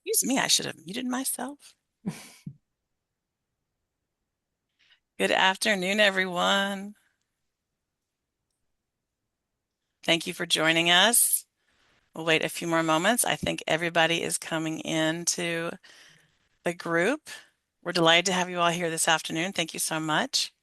Excuse me, I should have muted myself. Good afternoon, everyone. Thank you for joining us. We'll wait a few more moments. I think everybody is coming into the group. We're delighted to have you all here this afternoon. Thank you so much.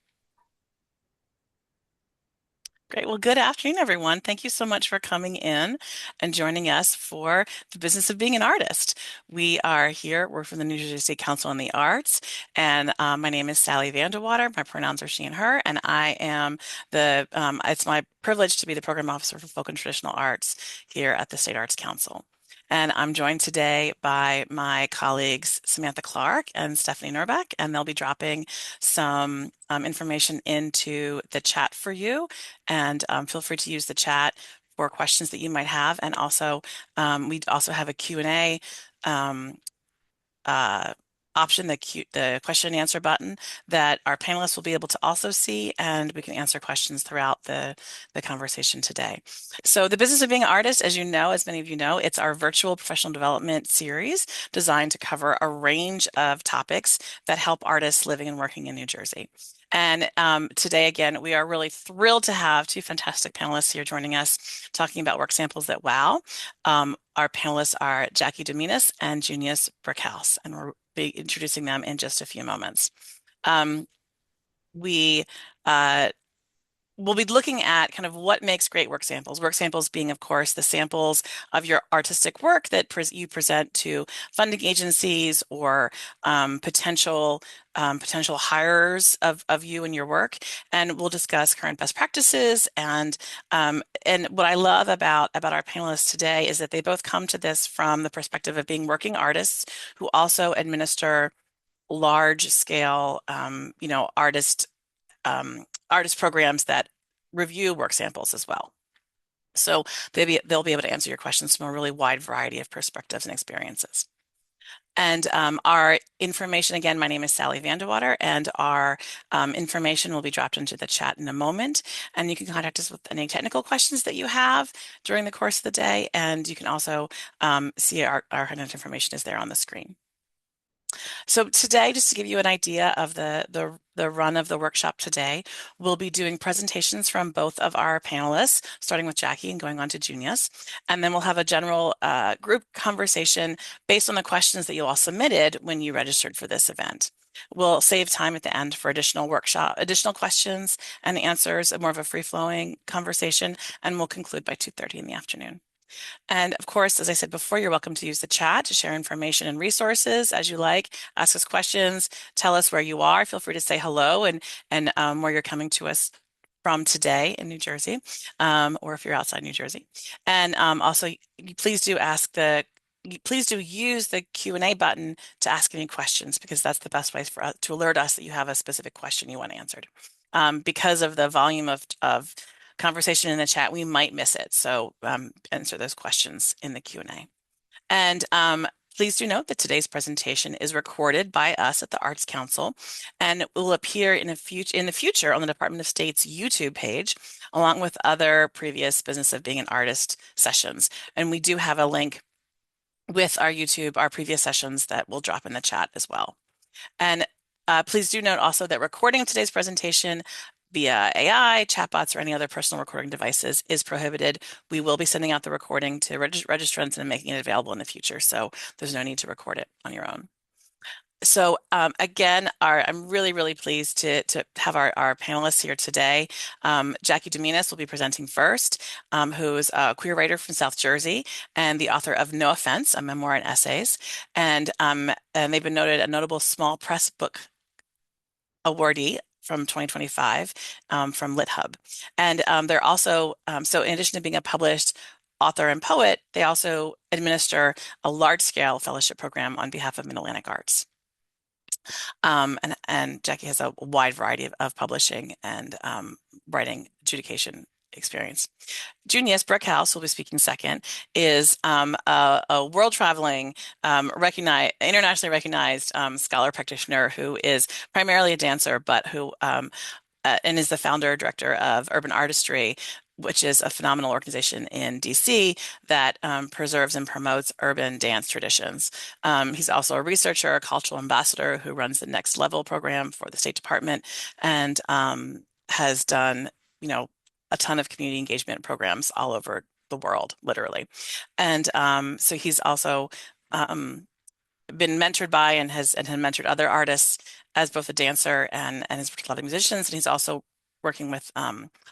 Great. Well, good afternoon, everyone. Thank you so much for coming in and joining us for the business of being an artist. We are here. We're from the New Jersey State Council on the Arts, and my name is Sally Vanderwater. My pronouns are she and her, and I am it's my privilege to be the program officer for folk and traditional arts here at the State Arts Council. And I'm joined today by my colleagues Samantha Clark and Stephanie Nurbeck, and they'll be dropping some information into the chat for you. And feel free to use the chat for questions that you might have. And also, we also have a Q&A um, uh, option, the question and answer button that our panelists will be able to also see, and we can answer questions throughout the conversation today. So the business of being an artist, as you know, as many of you know, it's our virtual professional development series designed to cover a range of topics that help artists living and working in New Jersey. And today, again, we are really thrilled to have two fantastic panelists here joining us talking about work samples that wow. Our panelists are Jackie Domenus and Junious Brickhouse, and we'll be introducing them in just a few moments. Um, we uh, We'll be looking at kind of what makes great work samples. Work samples being, of course, the samples of your artistic work that you present to funding agencies or potential hirers of you and your work. And we'll discuss current best practices. And what I love about our panelists today is that they both come to this from the perspective of being working artists who also administer large scale, artist programs that review work samples as well. So they'll be able to answer your questions from a really wide variety of perspectives and experiences. And our information, again, my name is Sally Vanderwater, and our information will be dropped into the chat in a moment. And you can contact us with any technical questions that you have during the course of the day. And you can also see our contact information is there on the screen. So today, just to give you an idea of the run of the workshop today, we'll be doing presentations from both of our panelists, starting with Jackie and going on to Junius. And then we'll have a general group conversation based on the questions that you all submitted when you registered for this event. We'll save time at the end for additional questions and answers, more of a free-flowing conversation, and we'll conclude by 2:30 in the afternoon. And of course, as I said before, you're welcome to use the chat to share information and resources as you like. Ask us questions, tell us where you are. Feel free to say hello and where you're coming to us from today in New Jersey, or if you're outside New Jersey. And also, please do please do use the Q&A button to ask any questions, because that's the best way for us to alert us that you have a specific question you want answered. Because of the volume of conversation in the chat, we might miss it. So answer those questions in the Q&A. And please do note that today's presentation is recorded by us at the Arts Council and will appear in the future on the Department of State's YouTube page, along with other previous Business of Being an Artist sessions. And we do have a link with our previous sessions that will drop in the chat as well. And please do note also that recording of today's presentation via AI, chatbots, or any other personal recording devices is prohibited. We will be sending out the recording to registrants and making it available in the future, so there's no need to record it on your own. So again, I'm really, really pleased to have our panelists here today. Jackie Domenus will be presenting first, who's a queer writer from South Jersey and the author of No Offense, a memoir and essays. And they've been a notable small press book awardee from 2025 from LitHub. And they're also, so in addition to being a published author and poet, they also administer a large-scale fellowship program on behalf of Mid-Atlantic Arts. And Jackie has a wide variety of publishing and writing adjudication experience. Junious Brickhouse will be speaking second, is a world-traveling, internationally recognized scholar practitioner who is primarily a dancer, but who and is the founder director of Urban Artistry, which is a phenomenal organization in DC that preserves and promotes urban dance traditions. He's also a researcher, a cultural ambassador who runs the Next Level program for the State Department and has done, you know, a ton of community engagement programs all over the world, literally. And so he's also um, been mentored by and has mentored other artists as both a dancer and has worked with a lot of musicians. And he's also working with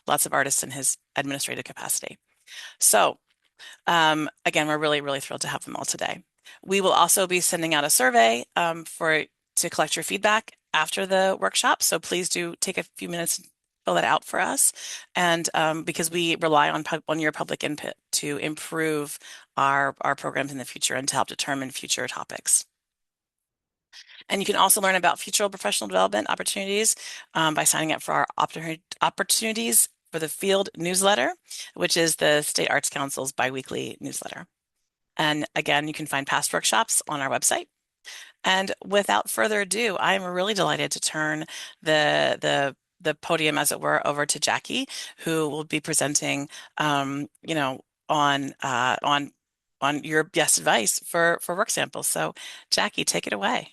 lots of artists in his administrative capacity. So again, we're really, really thrilled to have them all today. We will also be sending out a survey to collect your feedback after the workshop. So please do take a few minutes and fill that out for us. And because we rely on your public input to improve our programs in the future and to help determine future topics. And you can also learn about future professional development opportunities by signing up for our opportunities for the field newsletter, which is the State Arts Council's biweekly newsletter. And again, you can find past workshops on our website. And without further ado, I'm really delighted to turn the podium, as it were, over to Jackie, who will be presenting, on your best advice for work samples. So, Jackie, take it away.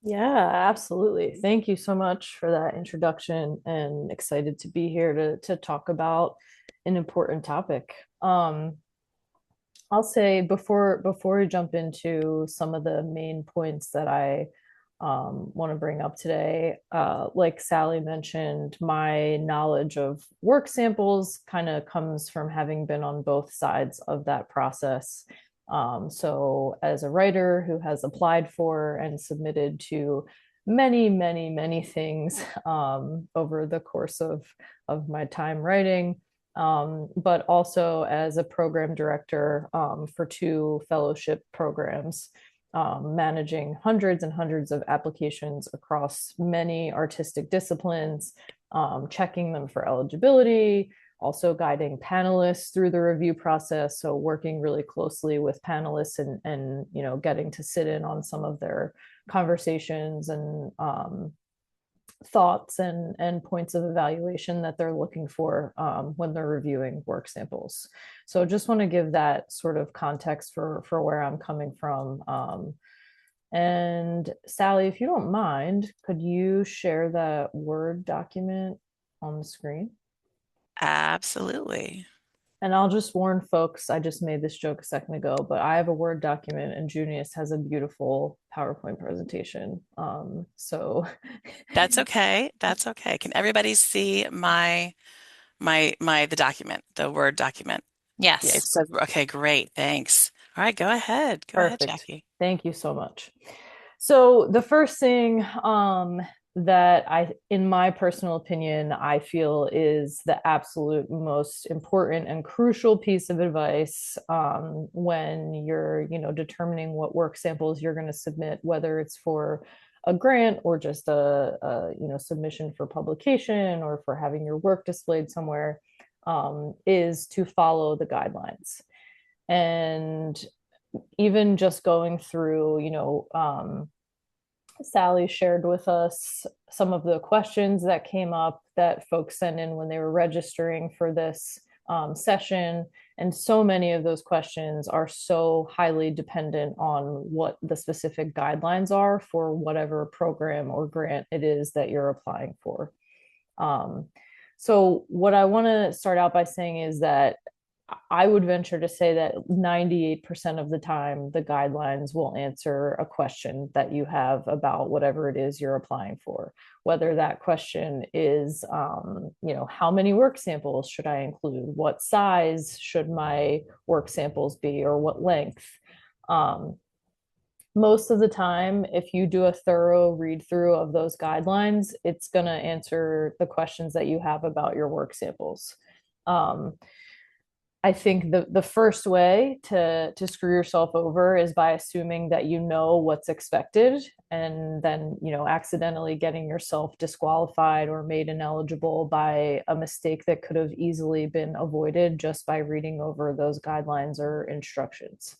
Yeah, absolutely. Thank you so much for that introduction and excited to be here to talk about an important topic. I'll say before we jump into some of the main points that I want to bring up today, like Sally mentioned, my knowledge of work samples kind of comes from having been on both sides of that process. So, as a writer who has applied for and submitted to many things over the course of my time writing, but also as a program director for two fellowship programs, managing hundreds and hundreds of applications across many artistic disciplines, checking them for eligibility, also guiding panelists through the review process. So working really closely with panelists and getting to sit in on some of their conversations and thoughts and points of evaluation that they're looking for when they're reviewing work samples. So just want to give that sort of context for where I'm coming from. And Sally, if you don't mind, could you share that Word document on the screen? Absolutely. And I'll just warn folks, I just made this joke a second ago, but I have a Word document and Junius has a beautiful PowerPoint presentation. So That's okay. That's okay. Can everybody see the document, the Word document? Yeah, it Yes. says, okay, great. Thanks. All right, go ahead. Go ahead, Perfect. Jackie. Thank you so much. So the first thing that in my personal opinion, I feel is the absolute most important and crucial piece of advice when you're, determining what work samples you're going to submit, whether it's for a grant or just a submission for publication or for having your work displayed somewhere, is to follow the guidelines. And even just going through, Sally shared with us some of the questions that came up that folks sent in when they were registering for this session. And so many of those questions are so highly dependent on what the specific guidelines are for whatever program or grant it is that you're applying for. So, what I want to start out by saying is that I would venture to say that 98% of the time, the guidelines will answer a question that you have about whatever it is you're applying for. Whether that question is, how many work samples should I include? What size should my work samples be, or what length? Most of the time, if you do a thorough read through of those guidelines, it's going to answer the questions that you have about your work samples. I think the first way to screw yourself over is by assuming that you know what's expected and then, accidentally getting yourself disqualified or made ineligible by a mistake that could have easily been avoided just by reading over those guidelines or instructions.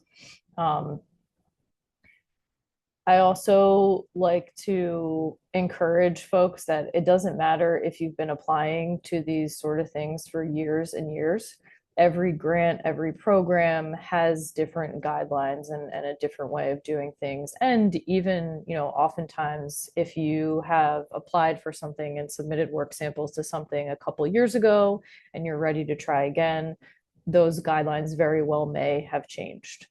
I also like to encourage folks that it doesn't matter if you've been applying to these sort of things for years and years. Every grant, every program has different guidelines and a different way of doing things. And even, oftentimes if you have applied for something and submitted work samples to something a couple years ago and you're ready to try again, those guidelines very well may have changed.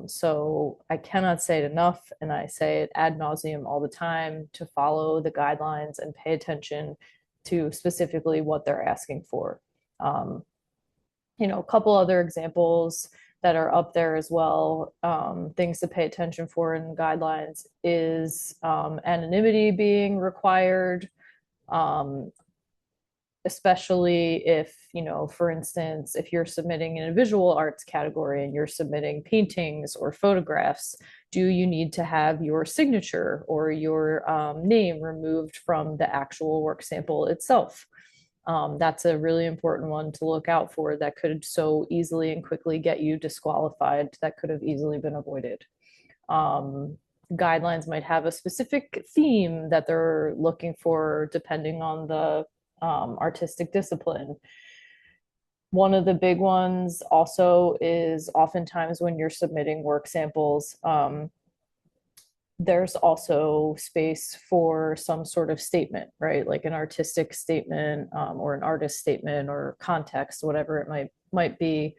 So I cannot say it enough, and I say it ad nauseum all the time, to follow the guidelines and pay attention to specifically what they're asking for. Um, a couple other examples that are up there as well, things to pay attention for in guidelines is anonymity being required. Um, Especially if, for instance, if you're submitting in a visual arts category and you're submitting paintings or photographs, do you need to have your signature or your name removed from the actual work sample itself? That's a really important one to look out for that could so easily and quickly get you disqualified, that could have easily been avoided. Um, Guidelines might have a specific theme that they're looking for depending on the artistic discipline. One of the big ones also is oftentimes when you're submitting work samples, there's also space for some sort of statement, right? Like an artistic statement, or an artist statement or context, whatever it might be.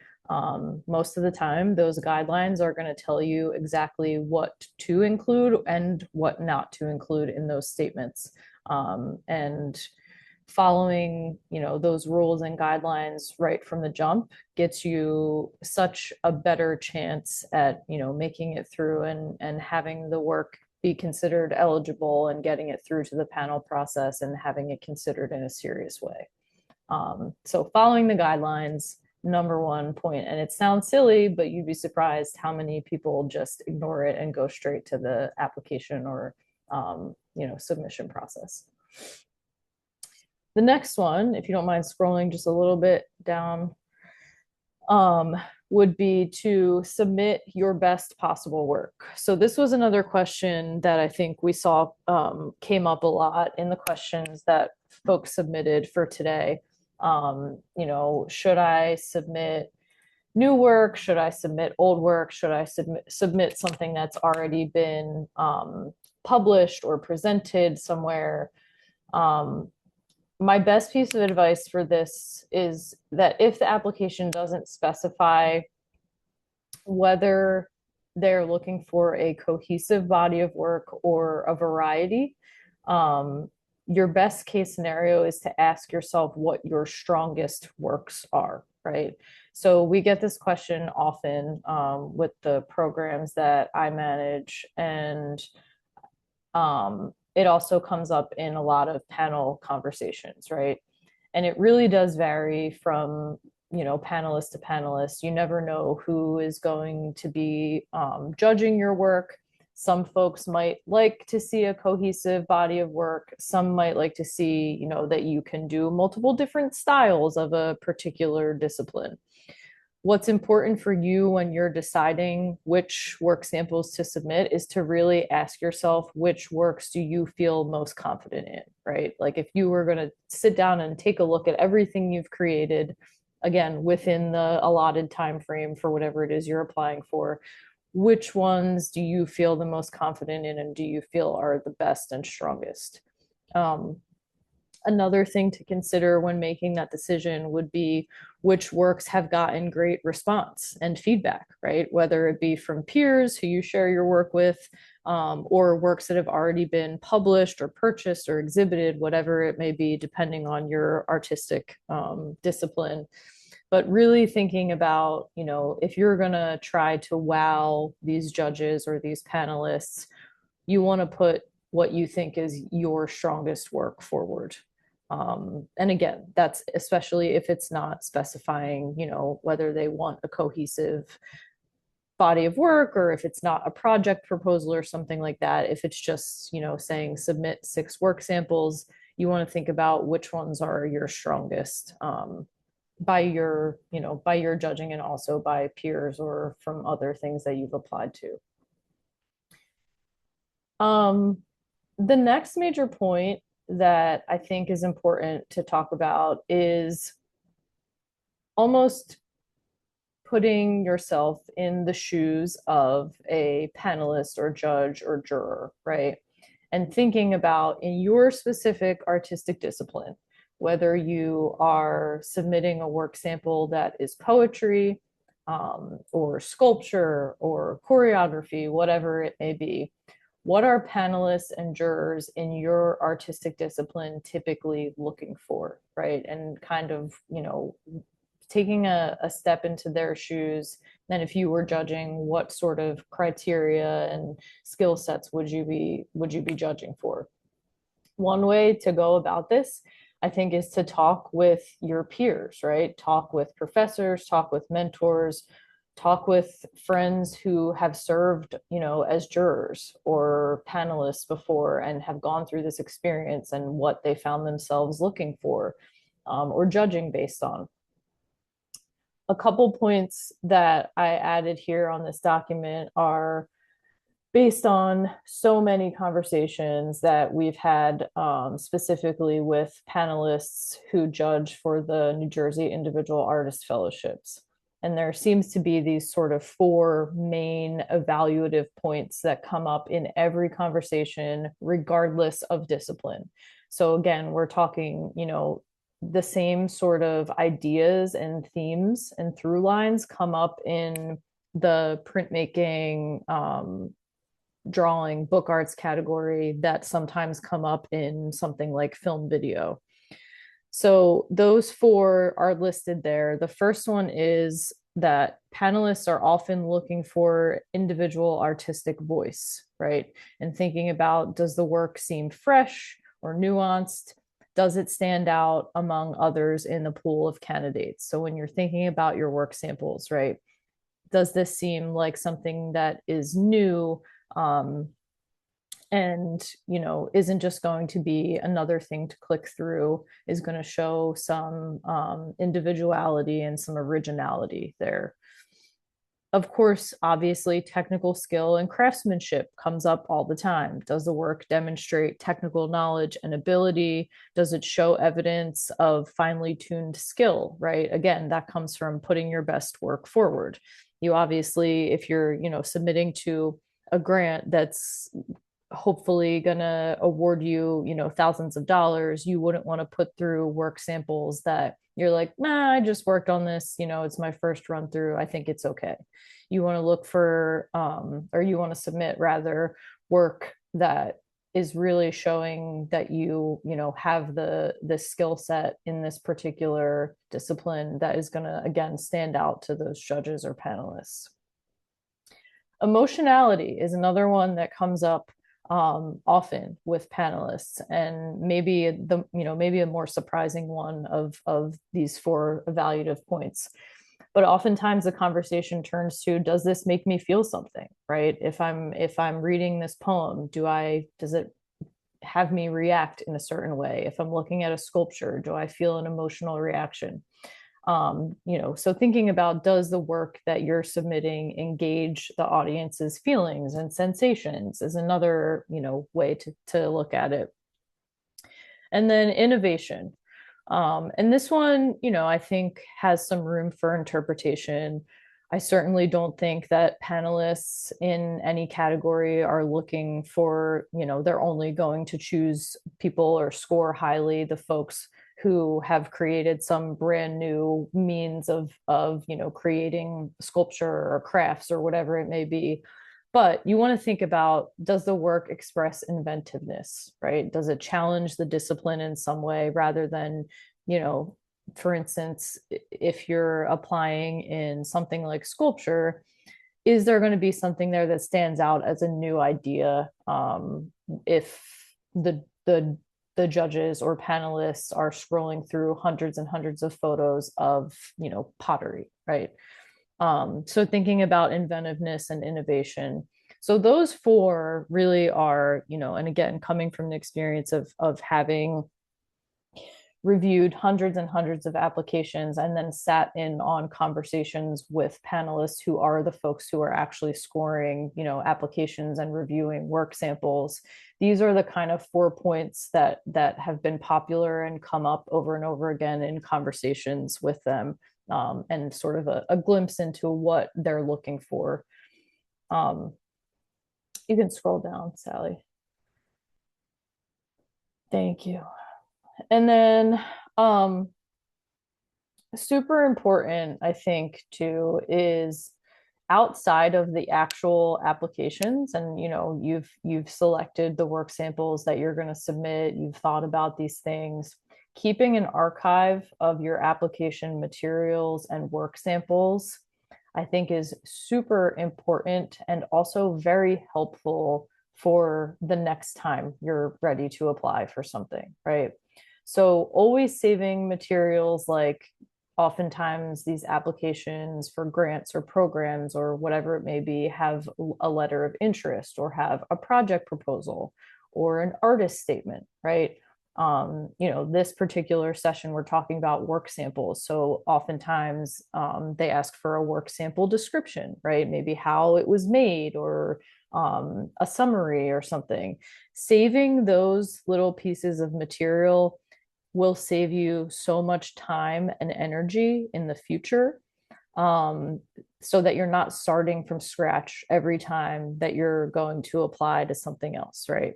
Most of the time, those guidelines are going to tell you exactly what to include and what not to include in those statements. And following, those rules and guidelines right from the jump gets you such a better chance at, making it through and having the work be considered eligible and getting it through to the panel process and having it considered in a serious way. So following the guidelines, number one point, and it sounds silly, but you'd be surprised how many people just ignore it and go straight to the application or submission process. The next one, if you don't mind scrolling just a little bit down, would be to submit your best possible work. So this was another question that I think we saw came up a lot in the questions that folks submitted for today. Should I submit new work? Should I submit old work? Should I submit something that's already been published or presented somewhere? My best piece of advice for this is that if the application doesn't specify whether they're looking for a cohesive body of work or a variety, your best case scenario is to ask yourself what your strongest works are, right? So we get this question often with the programs that I manage, and it also comes up in a lot of panel conversations, right? And it really does vary from, panelist to panelist. You never know who is going to be judging your work. Some folks might like to see a cohesive body of work. Some might like to see, that you can do multiple different styles of a particular discipline. What's important for you when you're deciding which work samples to submit is to really ask yourself, which works do you feel most confident in, right? Like if you were going to sit down and take a look at everything you've created, again, within the allotted time frame for whatever it is you're applying for, which ones do you feel the most confident in and do you feel are the best and strongest? Another thing to consider when making that decision would be which works have gotten great response and feedback, right? Whether it be from peers who you share your work with, or works that have already been published or purchased or exhibited, whatever it may be, depending on your artistic discipline. But really thinking about, if you're going to try to wow these judges or these panelists, you want to put what you think is your strongest work forward. And again, that's especially if it's not specifying, whether they want a cohesive body of work or if it's not a project proposal or something like that. If it's just, saying submit 6 work samples, you want to think about which ones are your strongest by your judging and also by peers or from other things that you've applied to. Um, the next major point that I think is important to talk about is almost putting yourself in the shoes of a panelist or judge or juror, right? And thinking about in your specific artistic discipline, whether you are submitting a work sample that is poetry, or sculpture or choreography, whatever it may be, what are panelists and jurors in your artistic discipline typically looking for, right? And kind of, taking a step into their shoes. Then if you were judging, what sort of criteria and skill sets would you be judging for? One way to go about this, I think, is to talk with your peers, right? Talk with professors, talk with mentors, talk with friends who have served, as jurors or panelists before and have gone through this experience and what they found themselves looking for, or judging based on. A couple points that I added here on this document are based on so many conversations that we've had, specifically with panelists who judge for the New Jersey Individual Artist Fellowships. And there seems to be these sort of four main evaluative points that come up in every conversation, regardless of discipline. So again, we're talking, the same sort of ideas and themes and through lines come up in the printmaking, drawing, book arts category that sometimes come up in something like film video. So those four are listed there. The first one is that panelists are often looking for individual artistic voice, right? And thinking about, does the work seem fresh or nuanced? Does it stand out among others in the pool of candidates? So when you're thinking about your work samples, right? Does this seem like something that is new, um, and isn't just going to be another thing to click through, is going to show some, individuality and some originality there. Of course, obviously, technical skill and craftsmanship comes up all the time. Does the work demonstrate technical knowledge and ability? Does it show evidence of finely tuned skill, right? Again, that comes from putting your best work forward. You obviously, if you're, submitting to a grant that's hopefully going to award you, thousands of dollars, you wouldn't want to put through work samples that you're like, nah, I just worked on this, it's my first run through, I think it's okay. You want to look for, or you want to submit rather, work that is really showing that have the skill set in this particular discipline that is going to, again, stand out to those judges or panelists. Emotionality is another one that comes up, often with panelists, and maybe a more surprising one of these four evaluative points. But oftentimes the conversation turns to, does this make me feel something, right? If I'm reading this poem, does it have me react in a certain way? If I'm looking at a sculpture, do I feel an emotional reaction? So thinking about, does the work that you're submitting engage the audience's feelings and sensations is another, way to look at it. And then innovation. And this one, I think has some room for interpretation. I certainly don't think that panelists in any category are looking for, they're only going to choose people or score highly the folks who have created some brand new means of creating sculpture or crafts or whatever it may be. But you want to think about, does the work express inventiveness, right? Does it challenge the discipline in some way rather than, you know, for instance, if you're applying in something like sculpture, is there going to be something there that stands out as a new idea, if the judges or panelists are scrolling through hundreds and hundreds of photos of pottery, right? So thinking about inventiveness and innovation. So those four really are, and again, coming from the experience of having reviewed hundreds and hundreds of applications and then sat in on conversations with panelists who are the folks who are actually scoring, applications and reviewing work samples. These are the kind of 4 points that have been popular and come up over and over again in conversations with them, and sort of a glimpse into what they're looking for. Um, you can scroll down, Sally. Thank you. And then super important, I think, too, is outside of the actual applications, and you've selected the work samples that you're going to submit, you've thought about these things. Keeping an archive of your application materials and work samples, I think, is super important and also very helpful for the next time you're ready to apply for something, right? So always saving materials, like oftentimes these applications for grants or programs or whatever it may be have a letter of interest or have a project proposal or an artist statement, right? This particular session, we're talking about work samples. So oftentimes they ask for a work sample description, right? Maybe how it was made or a summary or something. Saving those little pieces of material will save you so much time and energy in the future, um, so that you're not starting from scratch every time that you're going to apply to something else, right?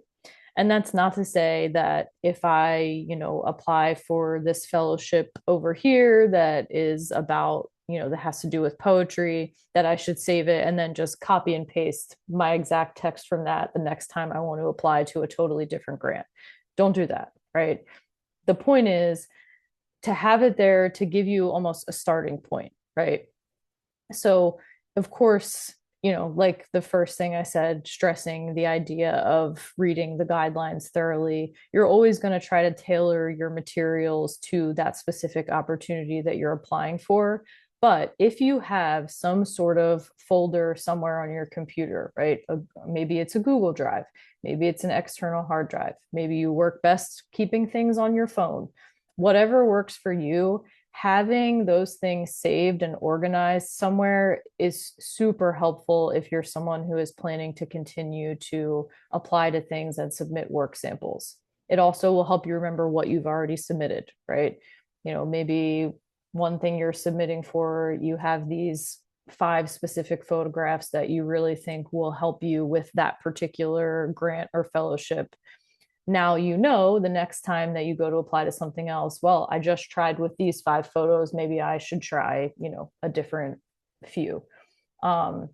And that's not to say that if I, apply for this fellowship over here that is about, that has to do with poetry, that I should save it and then just copy and paste my exact text from that the next time I want to apply to a totally different grant. Don't do that, right? The point is to have it there to give you almost a starting point, right? So, of course, like the first thing I said, stressing the idea of reading the guidelines thoroughly, you're always going to try to tailor your materials to that specific opportunity that you're applying for. But if you have some sort of folder somewhere on your computer, right? Maybe it's a Google Drive, maybe it's an external hard drive, maybe you work best keeping things on your phone, whatever works for you, having those things saved and organized somewhere is super helpful if you're someone who is planning to continue to apply to things and submit work samples. It also will help you remember what you've already submitted, right? Maybe one thing you're submitting for, you have these 5 specific photographs that you really think will help you with that particular grant or fellowship. Now, the next time that you go to apply to something else, well, I just tried with these 5 photos, maybe I should try, a different few. um,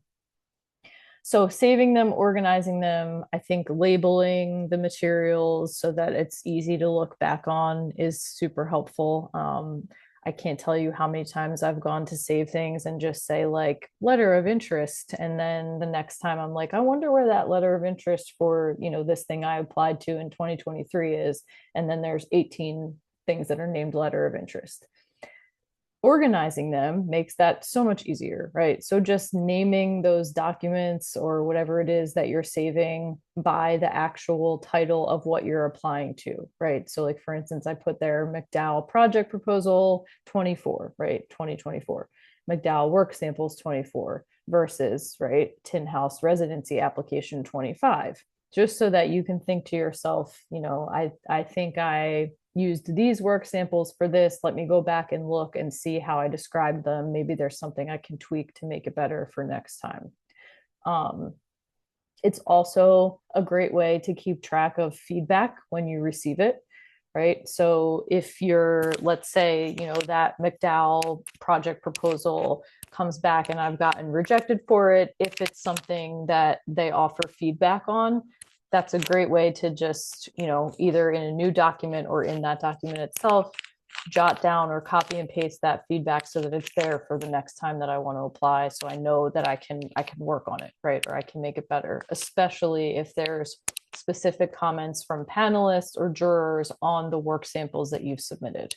so saving them, organizing them, I think labeling the materials so that it's easy to look back on is super helpful. I can't tell you how many times I've gone to save things and just say like letter of interest. And then the next time I'm like, I wonder where that letter of interest for, this thing I applied to in 2023 is. And then there's 18 things that are named letter of interest. Organizing them makes that so much easier, right? So just naming those documents or whatever it is that you're saving by the actual title of what you're applying to, right? So like for instance, I put there McDowell project proposal 24, right? 2024. McDowell work samples 24 versus, right, Tin House residency application 25. Just so that you can think to yourself, I think I used these work samples for this. Let me go back and look and see how I described them. Maybe there's something I can tweak to make it better for next time. Um, it's also a great way to keep track of feedback when you receive it, right? So if you're, let's say, that McDowell project proposal comes back and I've gotten rejected for it, if it's something that they offer feedback on, that's a great way to just, either in a new document or in that document itself, jot down or copy and paste that feedback so that it's there for the next time that I want to apply. So I know that I can work on it, right? Or I can make it better, especially if there's specific comments from panelists or jurors on the work samples that you've submitted.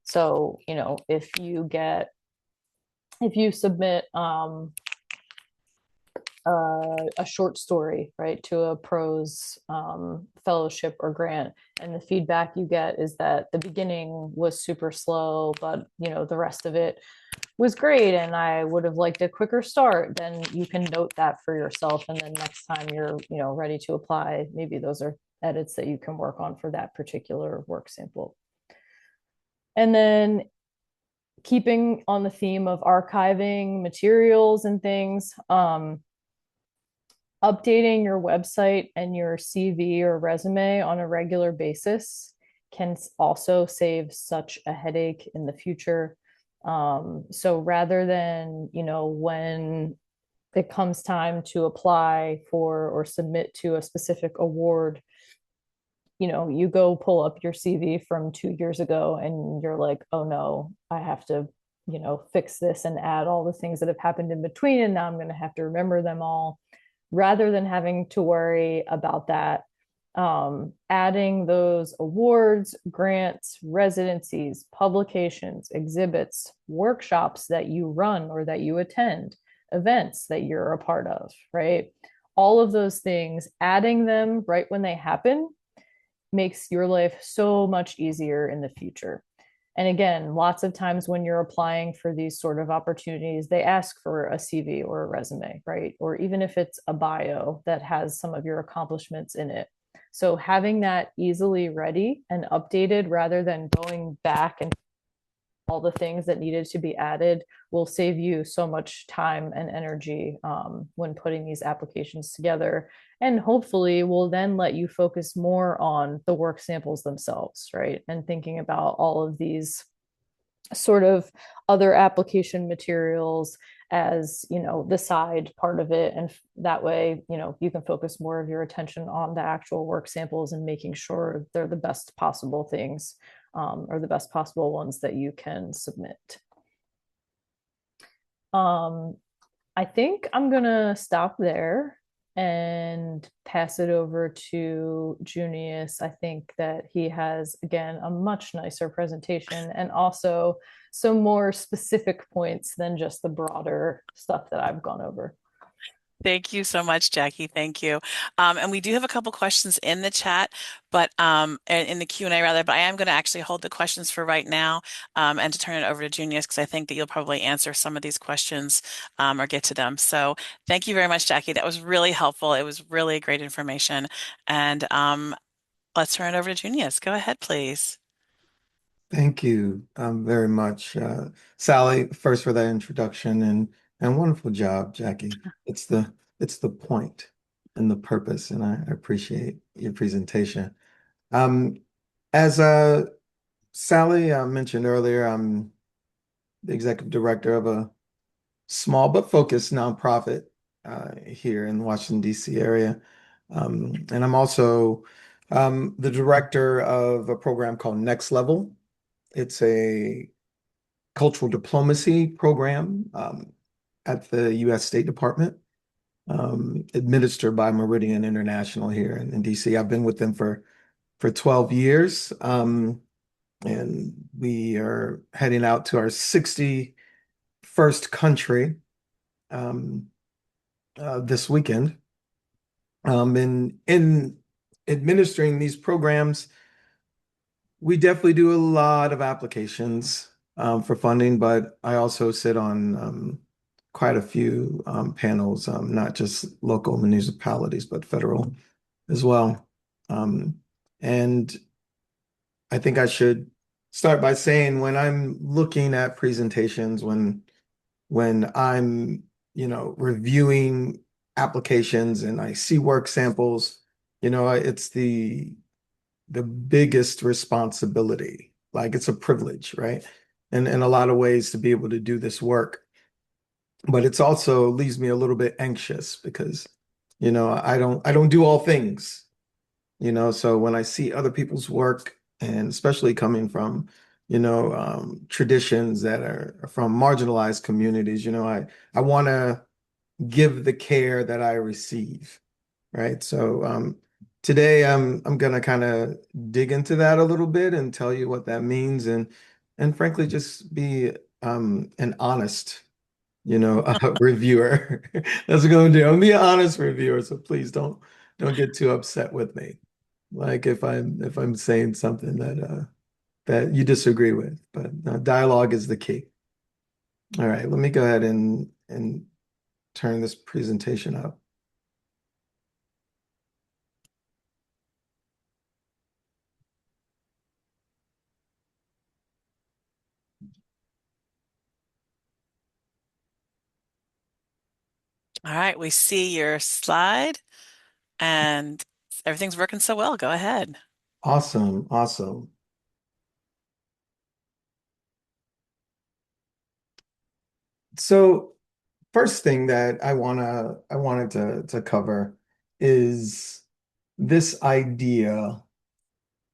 So, if you submit a short story, right, to a prose fellowship or grant, and the feedback you get is that the beginning was super slow, but the rest of it was great, and I would have liked a quicker start, then you can note that for yourself, and then next time you're ready to apply, maybe those are edits that you can work on for that particular work sample. And then keeping on the theme of archiving materials and things, updating your website and your CV or resume on a regular basis can also save such a headache in the future. So rather than, when it comes time to apply for or submit to a specific award, you go pull up your CV from 2 years ago and you're like, oh no, I have to, fix this and add all the things that have happened in between. And now I'm going to have to remember them all. Rather than having to worry about that, adding those awards, grants, residencies, publications, exhibits, workshops that you run or that you attend, events that you're a part of, right? All of those things, adding them right when they happen makes your life so much easier in the future. And again, lots of times when you're applying for these sort of opportunities, they ask for a CV or a resume, right? Or even if it's a bio that has some of your accomplishments in it. So having that easily ready and updated rather than going back and all the things that needed to be added will save you so much time and energy when putting these applications together, and hopefully will then let you focus more on the work samples themselves, right, and thinking about all of these sort of other application materials as the side part of it, and that way you can focus more of your attention on the actual work samples and making sure they're the best possible things, or the best possible ones that you can submit. um, I think I'm gonna stop there and pass it over to Junius. I think that he has, again, a much nicer presentation and also some more specific points than just the broader stuff that I've gone over. Thank you so much, Jackie. Thank you. And we do have a couple questions in the chat, but in the Q&A rather, but I am going to actually hold the questions for right now, and to turn it over to Junius because I think that you'll probably answer some of these questions, or get to them. So thank you very much, Jackie. That was really helpful. It was really great information. And let's turn it over to Junius. Go ahead, please. Thank you very much, Sally, first for that introduction and wonderful job, Jackie. It's the point and the purpose, and I appreciate your presentation. Um, as Sally mentioned earlier, I'm the executive director of a small but focused nonprofit here in the Washington, D.C. area. And I'm also the director of a program called Next Level. It's a cultural diplomacy program at the U.S. State Department, administered by Meridian International here in D.C. I've been with them for 12 years, and we are heading out to our 61st country this weekend. In administering these programs, we definitely do a lot of applications for funding, but I also sit on quite a few panels, not just local municipalities, but federal as well. And I think I should start by saying when I'm looking at presentations, when I'm, reviewing applications and I see work samples, it's the biggest responsibility. Like it's a privilege, right? And in a lot of ways to be able to do this work. But it's also leaves me a little bit anxious because, I don't do all things, so when I see other people's work, and especially coming from, traditions that are from marginalized communities, I want to give the care that I receive, right? So today I'm gonna kind of dig into that a little bit and tell you what that means, and frankly just be an honest, reviewer. That's what I'm going to do. I'm be an honest reviewer, so please don't get too upset with me. Like if I'm saying something that you disagree with, but dialogue is the key. All right, let me go ahead and turn this presentation up. All right, we see your slide and everything's working so well. Go ahead. Awesome, awesome. So first thing that I wanted to cover is this idea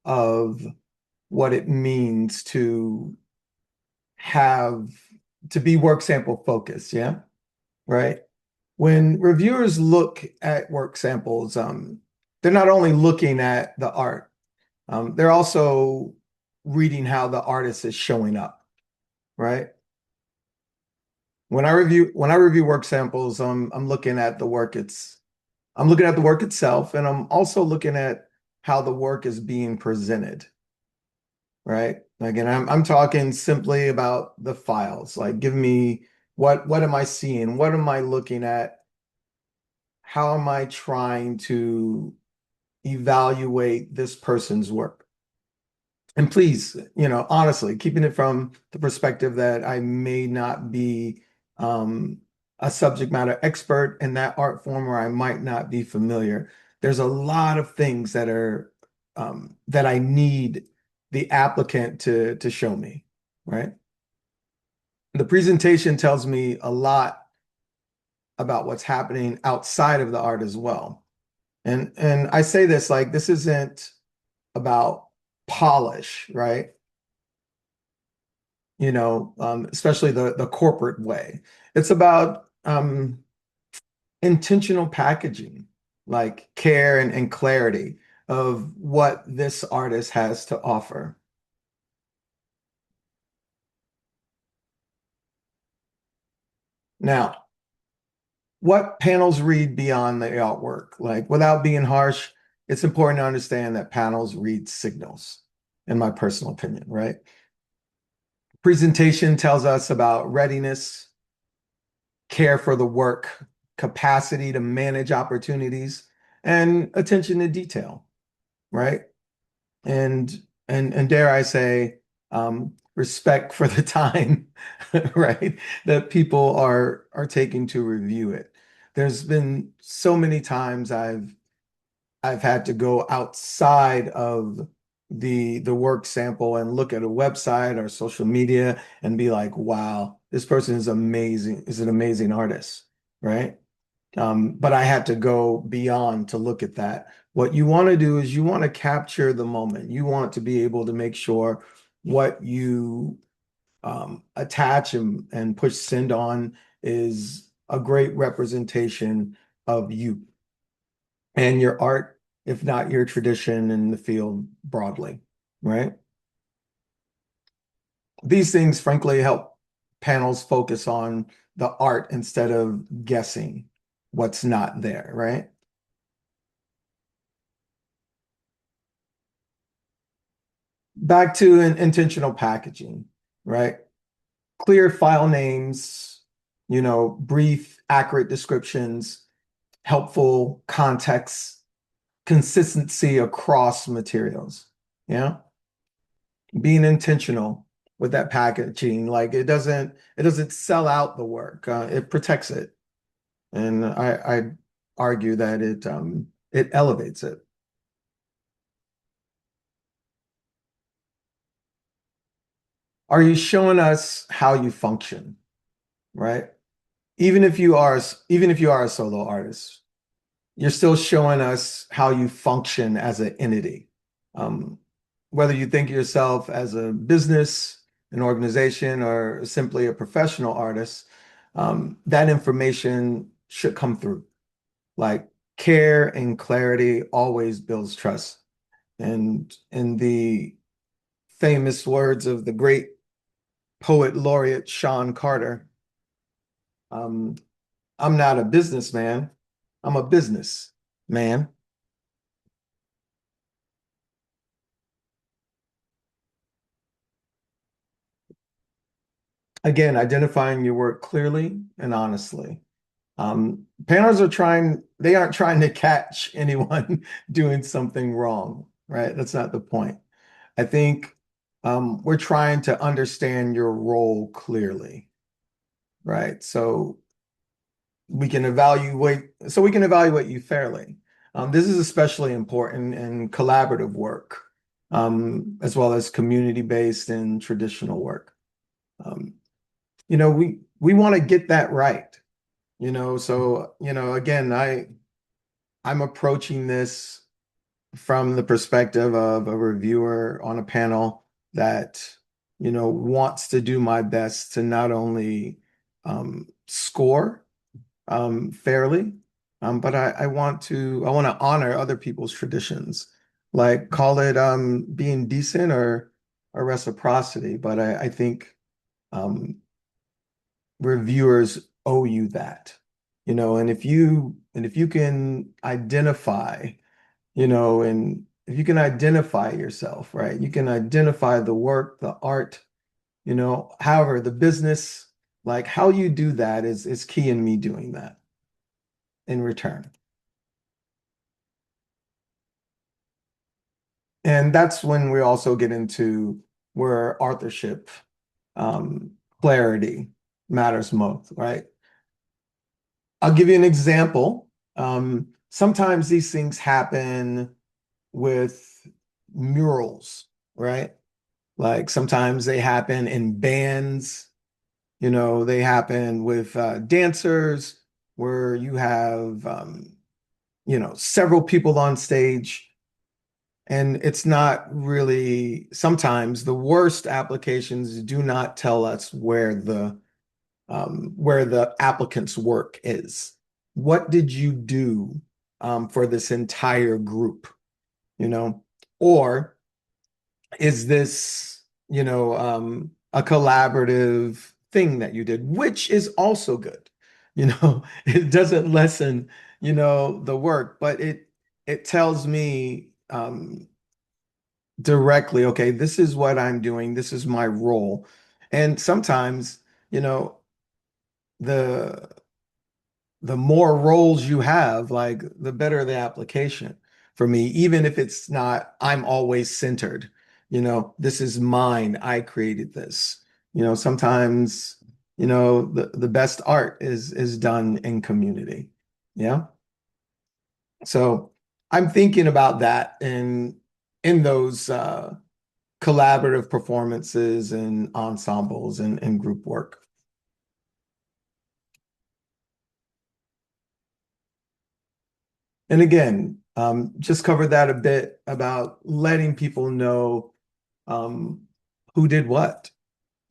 of what it means have to be work sample focused, yeah? Right? When reviewers look at work samples, they're not only looking at the art, they're also reading how the artist is showing up, right? When I review work samples, I'm looking at the work itself, and I'm also looking at how the work is being presented, right? Again, I'm talking simply about the files. Like, give me what am I seeing? What am I looking at? How am I trying to evaluate this person's work? And please, honestly, keeping it from the perspective that I may not be um, a subject matter expert in that art form, or I might not be familiar. There's a lot of things that I need the applicant to show me, right? The presentation tells me a lot about what's happening outside of the art as well. And I say this like this isn't about polish, right? Especially the corporate way. It's about intentional packaging, like care and clarity of what this artist has to offer. Now, what panels read beyond the artwork? Like, without being harsh, it's important to understand that panels read signals, in my personal opinion, right? Presentation tells us about readiness, care for the work, capacity to manage opportunities, and attention to detail, right? And and dare I say, respect for the time, right? That people are taking to review it. There's been so many times I've had to go outside of the work sample and look at a website or social media and be like, wow, this person is amazing, is an amazing artist, right? But I had to go beyond to look at that. What you want to do is you want to capture the moment. You want to be able to make sure what you attach and push send on is a great representation of you and your art, if not your tradition in the field broadly, right? These things, frankly, help panels focus on the art instead of guessing what's not there, right? Back to an intentional packaging, right? Clear file names, brief, accurate descriptions, helpful context, consistency across materials. Yeah. Being intentional with that packaging, like it doesn't sell out the work. It protects it. And I argue that it elevates it. Are you showing us how you function, right? Even if you are a solo artist, you're still showing us how you function as an entity. Um, Whether you think of yourself as a business, an organization, or simply a professional artist, that information should come through. Like care and clarity always builds trust. And in the famous words of the great poet laureate Sean Carter, Um, I'm not a businessman. I'm a business man. Again, identifying your work clearly and honestly. Panels they aren't trying to catch anyone doing something wrong, right? That's not the point. I think we're trying to understand your role clearly, right? So we can evaluate you fairly. This is especially important in collaborative work, as well as community-based and traditional work. Um, we want to get that right, again, I'm approaching this from the perspective of a reviewer on a panel that, wants to do my best to not only score fairly, but I want to honor other people's traditions, like call it being decent or reciprocity. But I think um, reviewers owe you that, and if you can identify, and if you can identify yourself, right? You can identify the work, the art, however, the business, like how you do that is key in me doing that in return. And that's when we also get into where authorship, um, clarity matters most, right? I'll give you an example. Sometimes these things happen with murals, right? Like sometimes they happen in bands, they happen with dancers where you have, several people on stage. And it's not really, sometimes the worst applications do not tell us where the applicant's work is. What did you do for this entire group? You know, or is this, a collaborative thing that you did, which is also good. It doesn't lessen, the work, but it tells me directly, okay, this is what I'm doing, this is my role. And sometimes, you know, the the more roles you have, like the better the application for me, even if it's not, I'm always centered. This is mine. I created this. Sometimes, the best art is done in community. Yeah. So I'm thinking about that in those collaborative performances and ensembles and group work. And again, just cover that a bit about letting people know um, who did what.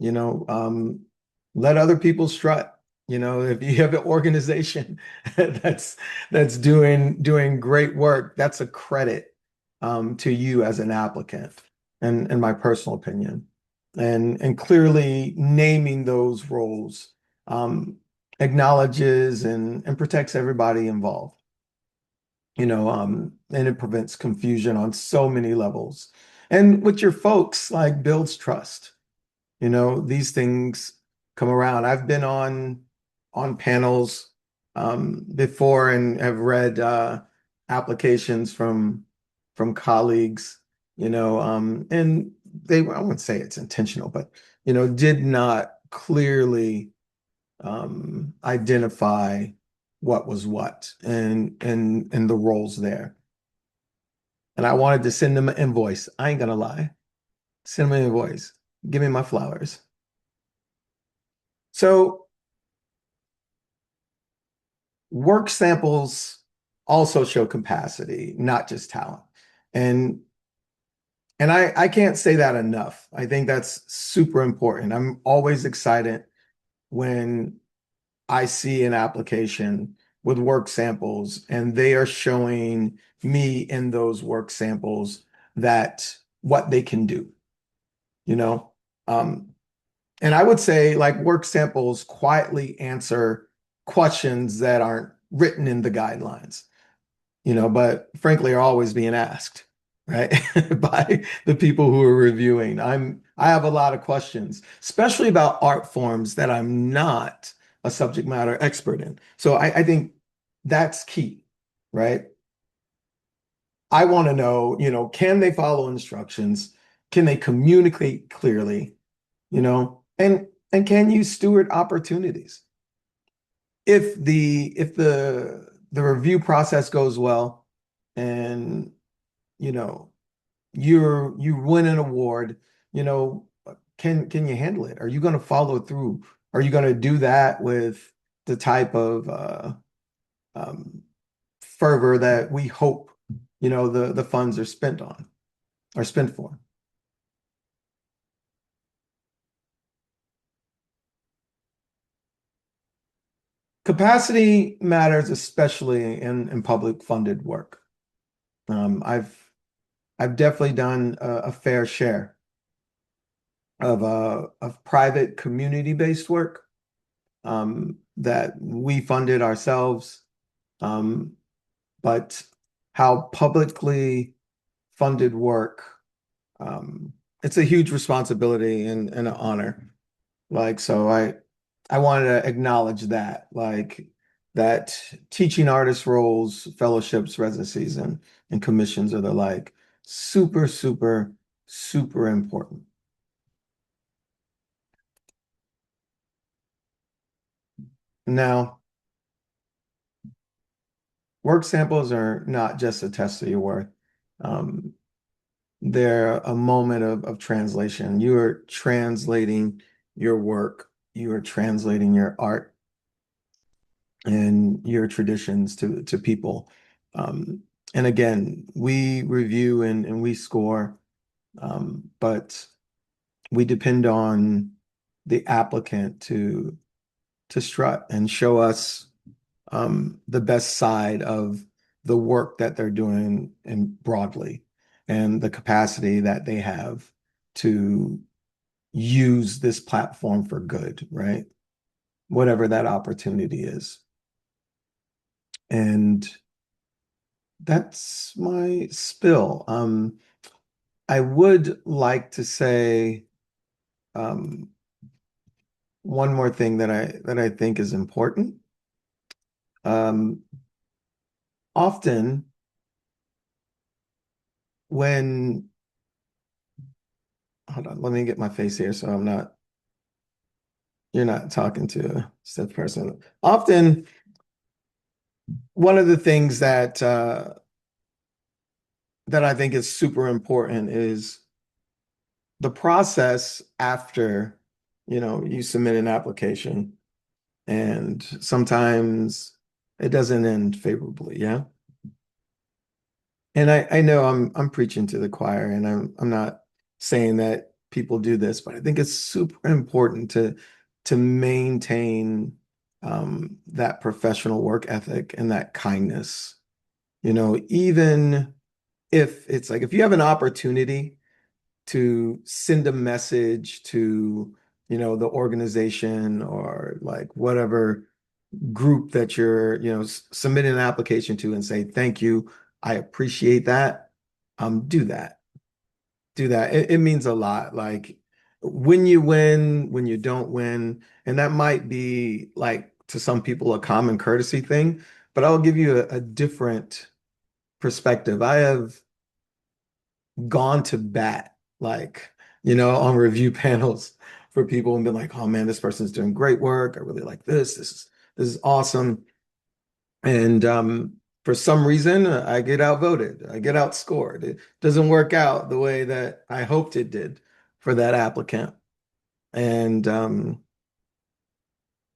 You know, um, Let other people strut. If you have an organization that's doing great work, that's a credit to you as an applicant, and in my personal opinion. And clearly naming those roles acknowledges and protects everybody involved. And it prevents confusion on so many levels. And with your folks, like builds trust. These things come around. I've been on panels before and have read applications from colleagues, and I wouldn't say it's intentional, but did not clearly identify what was what and the roles there. And I wanted to send them an invoice. I ain't gonna lie. Send them an invoice. Give me my flowers. So work samples also show capacity, not just talent. And I can't say that enough. I think that's super important. I'm always excited when I see an application with work samples and they are showing me in those work samples that what they can do, you know? Um, and I would say like work samples quietly answer questions that aren't written in the guidelines, but frankly are always being asked, right? By the people who are reviewing. I have a lot of questions, especially about art forms that I'm not a subject matter expert in. So I think that's key, right? I want to know, can they follow instructions? Can they communicate clearly, and can you steward opportunities? If the review process goes well and you know you win an award, you know, can you handle it? Are you going to follow through? Are you going to do that with the type of um, fervor that we hope, the funds are spent for? Capacity matters, especially in public funded work. I've definitely done a fair share of private community-based work that we funded ourselves. Um, but how publicly funded work, um, it's a huge responsibility and an honor. Like, so I wanted to acknowledge that, like that teaching artist roles, fellowships, residencies, and commissions are the like super, super, super important. Now, work samples are not just a test of your worth. Um, they're a moment of translation. You are translating your work, you are translating your art and your traditions to people. Um, and again, we review and we score, but we depend on the applicant to strut and show us the best side of the work that they're doing and broadly and the capacity that they have to use this platform for good, right? Whatever that opportunity is. And that's my spill. I would like to say um, one more thing that I think is important. Um, Often when hold on, let me get my face here so you're not talking to a stiff person. Often, one of the things that I think is super important is the process after, you submit an application, and sometimes it doesn't end favorably, yeah. And I know I'm preaching to the choir, and I'm not saying that people do this, but I think it's super important to maintain that professional work ethic and that kindness. Even if it's like if you have an opportunity to send a message to, the organization or like whatever group that you're, submitting an application to and say, thank you, I appreciate that. Do that. Do that. It means a lot. Like when you win, when you don't win, and that might be like to some people a common courtesy thing, but I'll give you a different perspective. I have gone to bat, like, on review panels for people and been like, oh man, this person's doing great work. I really like this. This is awesome. And for some reason, I get outvoted. I get outscored. It doesn't work out the way that I hoped it did for that applicant. And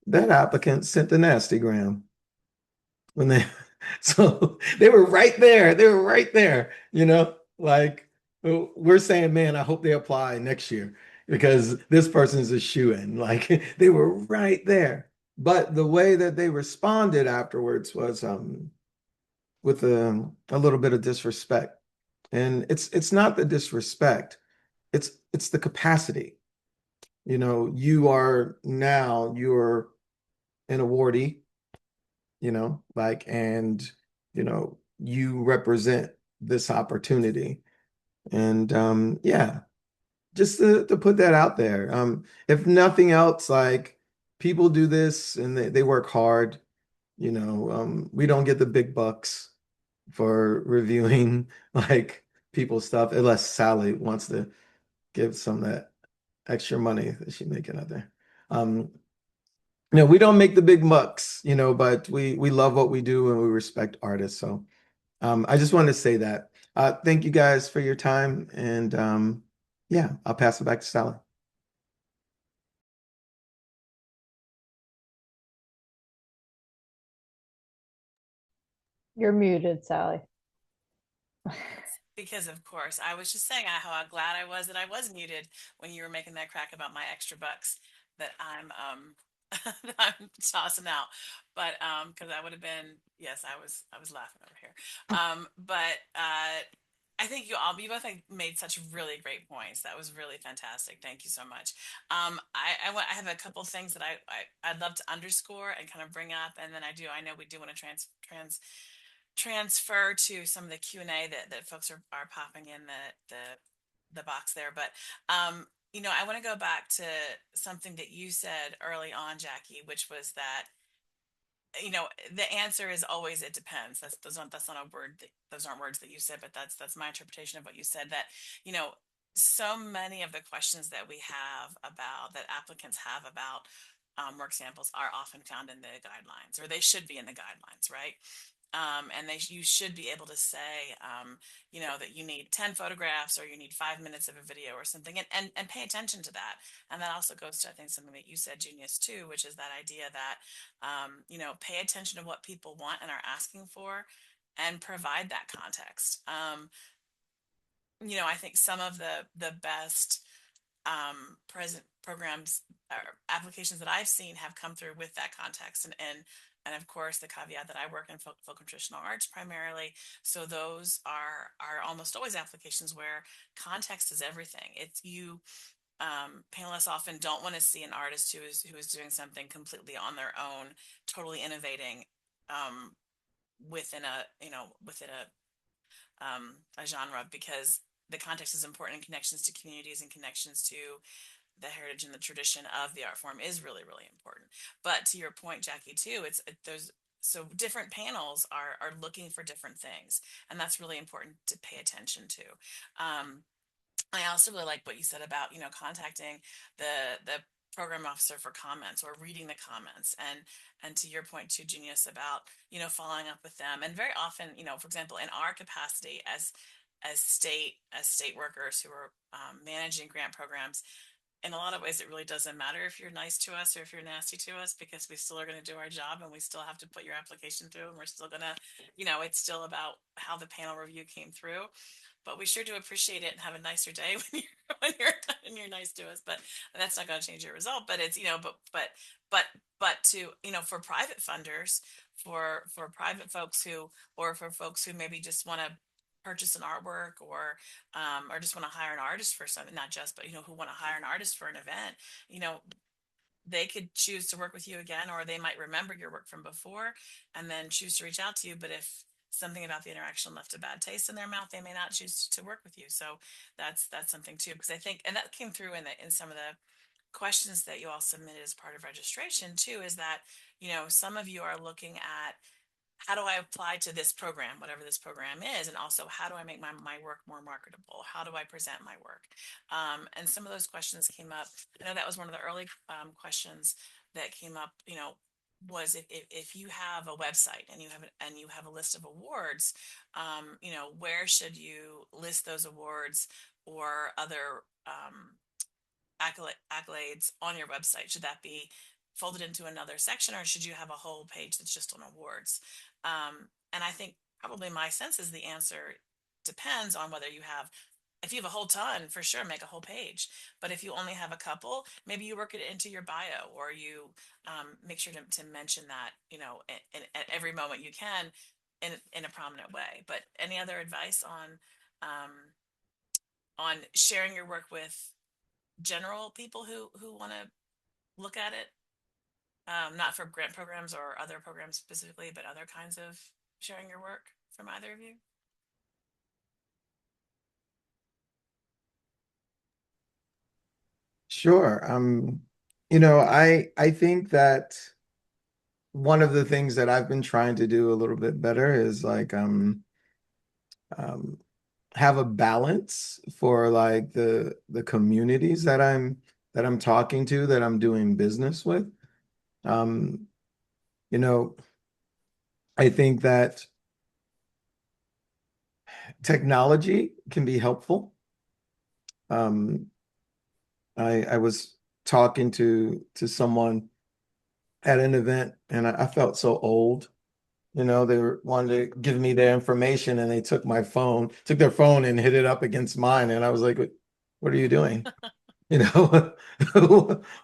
that applicant sent the nasty gram when they, so they were right there. They were right there, like we're saying, man, I hope they apply next year because this person's a shoe-in. Like they were right there. But the way that they responded afterwards was with a little bit of disrespect. And it's not the disrespect, it's the capacity. You're an awardee. like, and, you represent this opportunity. And yeah, just to put that out there. If nothing else, like people do this and they work hard, we don't get the big bucks for reviewing like people's stuff unless Sally wants to give some of that extra money that she's making out there. Um, we don't make the big bucks, but we love what we do and we respect artists. So I just wanted to say that. Thank you guys for your time. And yeah, I'll pass it back to Sally. You're muted, Sally. Because of course, I was just saying how glad I was that I was muted when you were making that crack about my extra bucks that that I'm tossing out. But because I would have been, yes, I was laughing over here. But I think you both like, made such really great points. That was really fantastic. Thank you so much. I have a couple things that I'd love to underscore and kind of bring up, and then I know we do want to transfer to some of the Q&A that folks are popping in the box there. But I want to go back to something that you said early on, Jackie, which was that the answer is always it depends. That's not a word those aren't words that you said, but that's my interpretation of what you said. That you know so many of the questions that we have about that applicants have about work samples are often found in the guidelines, or they should be in the guidelines, right? And you should be able to say, that you need 10 photographs or you need 5 minutes of a video or something, and pay attention to that. And that also goes to, I think, something that you said, Junius, too, which is that idea that, pay attention to what people want and are asking for and provide that context. I think some of the best present programs or applications that I've seen have come through with that context, and of course the caveat that I work in folk and traditional arts primarily, so those are almost always applications where context is everything. It's you Panelists often don't want to see an artist who is doing something completely on their own, totally innovating um, within a genre, because the context is important, and connections to communities and connections to the heritage and the tradition of the art form is really, really important. But to your point, Jackie, too, there's so different panels are looking for different things, and that's really important to pay attention to. I also really like what you said about contacting the program officer for comments or reading the comments, and to your point too, Genius, about following up with them. And very often, for example, in our capacity as state workers who are managing grant programs, in a lot of ways, it really doesn't matter if you're nice to us or if you're nasty to us, because we still are going to do our job, and we still have to put your application through, and we're still going to, it's still about how the panel review came through. But we sure do appreciate it and have a nicer day when you're nice to us. But that's not going to change your result. But it's but to for private funders, for private folks who, or for folks who maybe just want to purchase an artwork, or just want to hire an artist for something, not just, but who want to hire an artist for an event, you know they could choose to work with you again, or they might remember your work from before and then choose to reach out to you. But if something about the interaction left a bad taste in their mouth, they may not choose to work with you. So that's something too, because I think, and that came through in some of the questions that you all submitted as part of registration too, is that some of you are looking at, how do I apply to this program, whatever this program is? And also, how do I make my work more marketable? How do I present my work? And some of those questions came up. I know that was one of the early questions that came up, was if you have a website and you have a list of awards, where should you list those awards or other accolades on your website? Should that be folded into another section, or should you have a whole page that's just on awards? And I think probably my sense is the answer depends on whether you have. If you have a whole ton, for sure, make a whole page. But if you only have a couple, maybe you work it into your bio, or you make sure to mention that, at every moment you can, in a prominent way. But any other advice on sharing your work with general people who want to look at it Not for grant programs or other programs specifically, but other kinds of sharing your work from either of you? Sure. I think that one of the things that I've been trying to do a little bit better is like um have a balance for like the communities that I'm talking to, that I'm doing business with. Um, you know, I think that technology can be helpful. Um, I was talking to someone at an event, and I felt so old. They were wanted to give me their information, and they took their phone and hit it up against mine, and I was like, what are you doing? You know,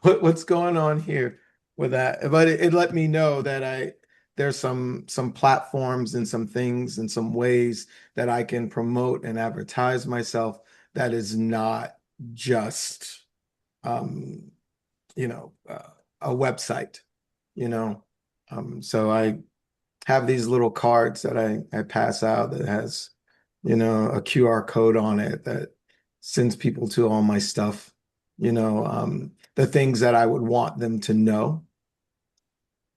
what's going on here with that? But it let me know that there's some platforms and some things and some ways that I can promote and advertise myself that is not just um, a website, you know. So I have these little cards that I pass out that has, a QR code on it that sends people to all my stuff, the things that I would want them to know,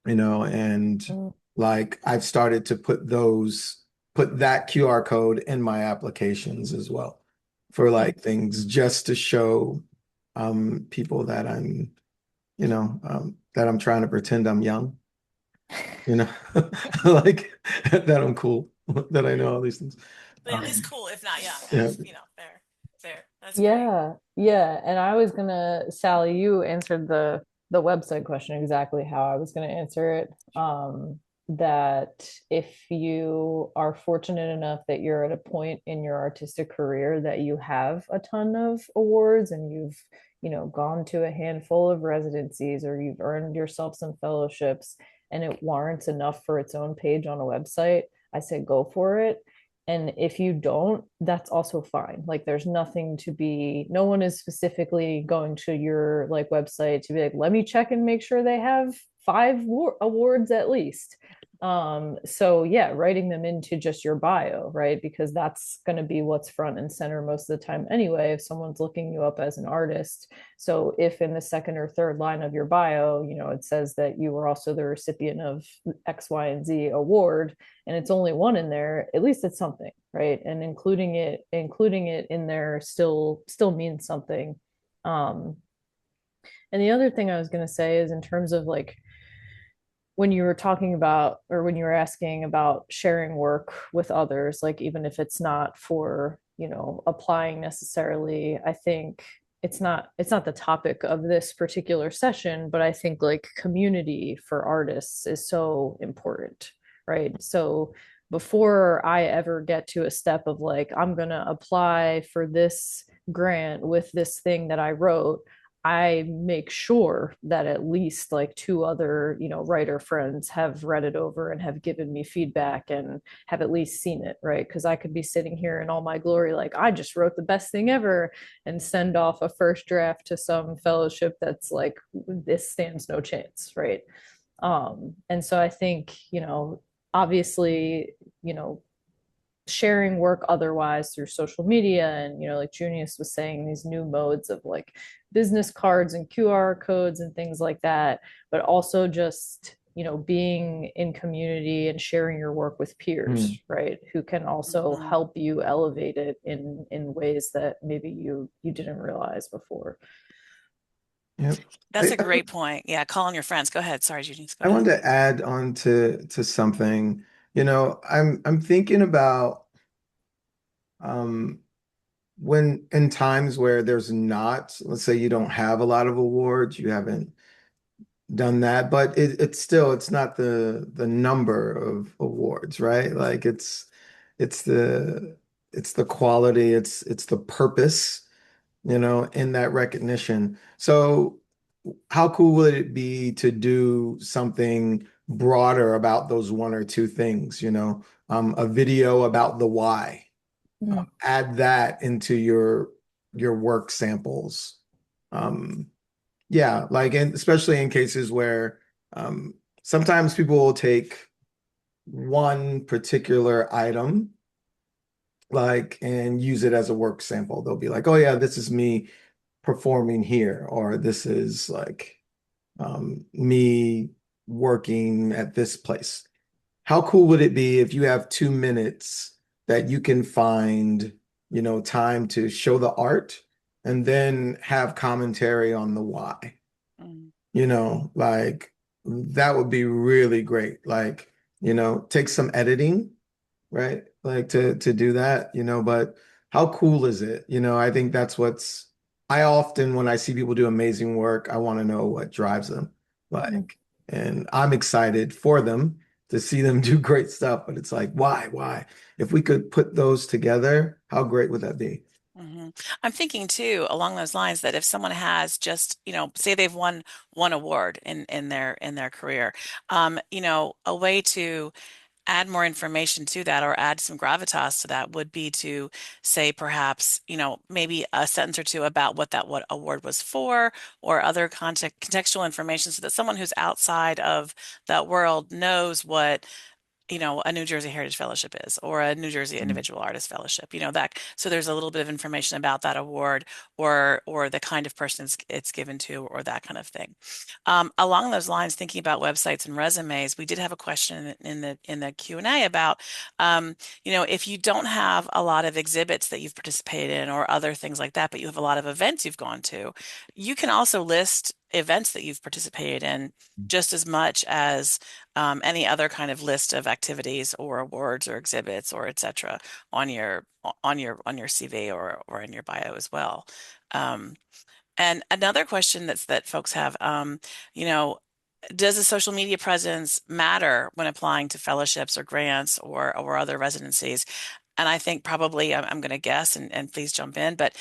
and Mm. like I've started to put that QR code in my applications as well for Hmm. like things just to show people that that I'm trying to pretend I'm young, you know, like that I'm cool, that I know all these things. But at least cool, if not young. Yeah. Fair, fair. That's great. Yeah, yeah. And I was gonna, Sally, you answered the website question exactly how I was gonna answer it. That if you are fortunate enough that you're at a point in your artistic career that you have a ton of awards and you've, gone to a handful of residencies or you've earned yourself some fellowships and it warrants enough for its own page on a website, I say go for it. And if you don't, that's also fine. Like there's nothing to be, no one is specifically going to your like website to be like, let me check and make sure they have awards at least. So yeah, writing them into just your bio, right? Because that's going to be what's front and center most of the time anyway, if someone's looking you up as an artist. So if in the second or third line of your bio, it says that you were also the recipient of X, Y, and Z award, and it's only one in there, at least it's something, right? And including it in there still means something. Um, and the other thing I was going to say is in terms of like when you were talking about or when you were asking about sharing work with others, like even if it's not for, applying necessarily, I think it's not the topic of this particular session, but I think like community for artists is so important, right? So before I ever get to a step of like, I'm going to apply for this grant with this thing that I wrote, I make sure that at least like two other, writer friends have read it over and have given me feedback and have at least seen it, right? Because I could be sitting here in all my glory, like I just wrote the best thing ever and send off a first draft to some fellowship that's like, this stands no chance, right? And so I think, obviously, you know, sharing work otherwise through social media and like Junius was saying, these new modes of like business cards and QR codes and things like that, but also just being in community and sharing your work with peers, Mm. right, who can also Hmm. help you elevate it in ways that maybe you didn't realize before. Yep. That's I, a great point. Yeah, call on your friends. Go ahead. Sorry, Junice. Go I ahead. wanted to add on to something. I'm thinking about um, when in times where there's not, let's say you don't have a lot of awards, you haven't done that, but it's not the number of awards, right? Like it's the it's the quality, it's the purpose, in that recognition. So how cool would it be to do something broader about those one or two things, a video about the why, Mm. add that into your work samples. Yeah, like, and especially in cases where Sometimes people will take one particular item like and use it as a work sample. They'll be like, oh yeah, this is me performing here, or this is like me working at this place. How cool would it be if you have 2 minutes that you can find, time to show the art and then have commentary on the why? Mm. Like that would be really great. Like, take some editing, right? Like to do that, but how cool is it? I think that's I often when I see people do amazing work, I want to know what drives them. Mhm. Like, and I'm excited for them to see them do great stuff, but it's like, why? Why? If we could put those together, how great would that be? Hmm. I'm thinking too along those lines that if someone has just, say they've won one award in their career, a way to add more information to that or add some gravitas to that would be to say perhaps, maybe a sentence or two about what award was for or other contextual information so that someone who's outside of that world knows what a New Jersey Heritage Fellowship is, or a New Jersey Individual Artist Fellowship, that. So there's a little bit of information about that award, or the kind of person it's given to, or that kind of thing. Along those lines, thinking about websites and resumes, we did have a question in the Q&A about, if you don't have a lot of exhibits that you've participated in or other things like that, but you have a lot of events you've gone to, you can also list events that you've participated in just as much as any other kind of list of activities or awards or exhibits or etc. on your CV or in your bio as well. Um, and another question that folks have, you know, does a social media presence matter when applying to fellowships or grants or other residencies? And I think probably I'm going to guess, and please jump in, but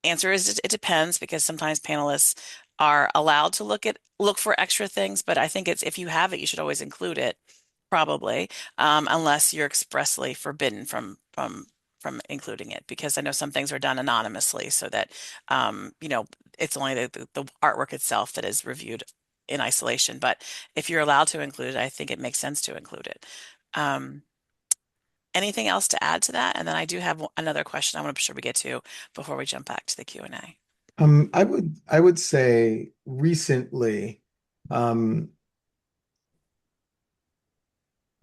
answer is it depends because sometimes panelists are allowed to look for extra things, but I think it's if you have it, you should always include it, probably, unless you're expressly forbidden from including it. Because I know some things are done anonymously, so that it's only the artwork itself that is reviewed in isolation. But if you're allowed to include it, I think it makes sense to include it. Um, Anything else to add to that? And then I do have another question I want to be sure we get to before we jump back to the Q&A. I would say recently, um,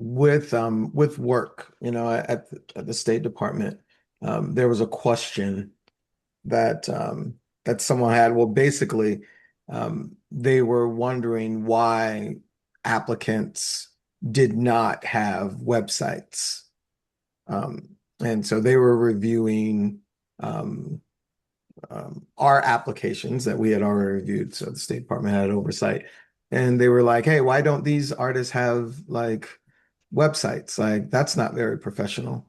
with work, at the State Department, there was a question that someone had. Well, basically, they were wondering why applicants did not have websites. And so they were reviewing um, our applications that we had already reviewed. So the State Department had oversight. And they were like, hey, why don't these artists have like websites? Like, that's not very professional.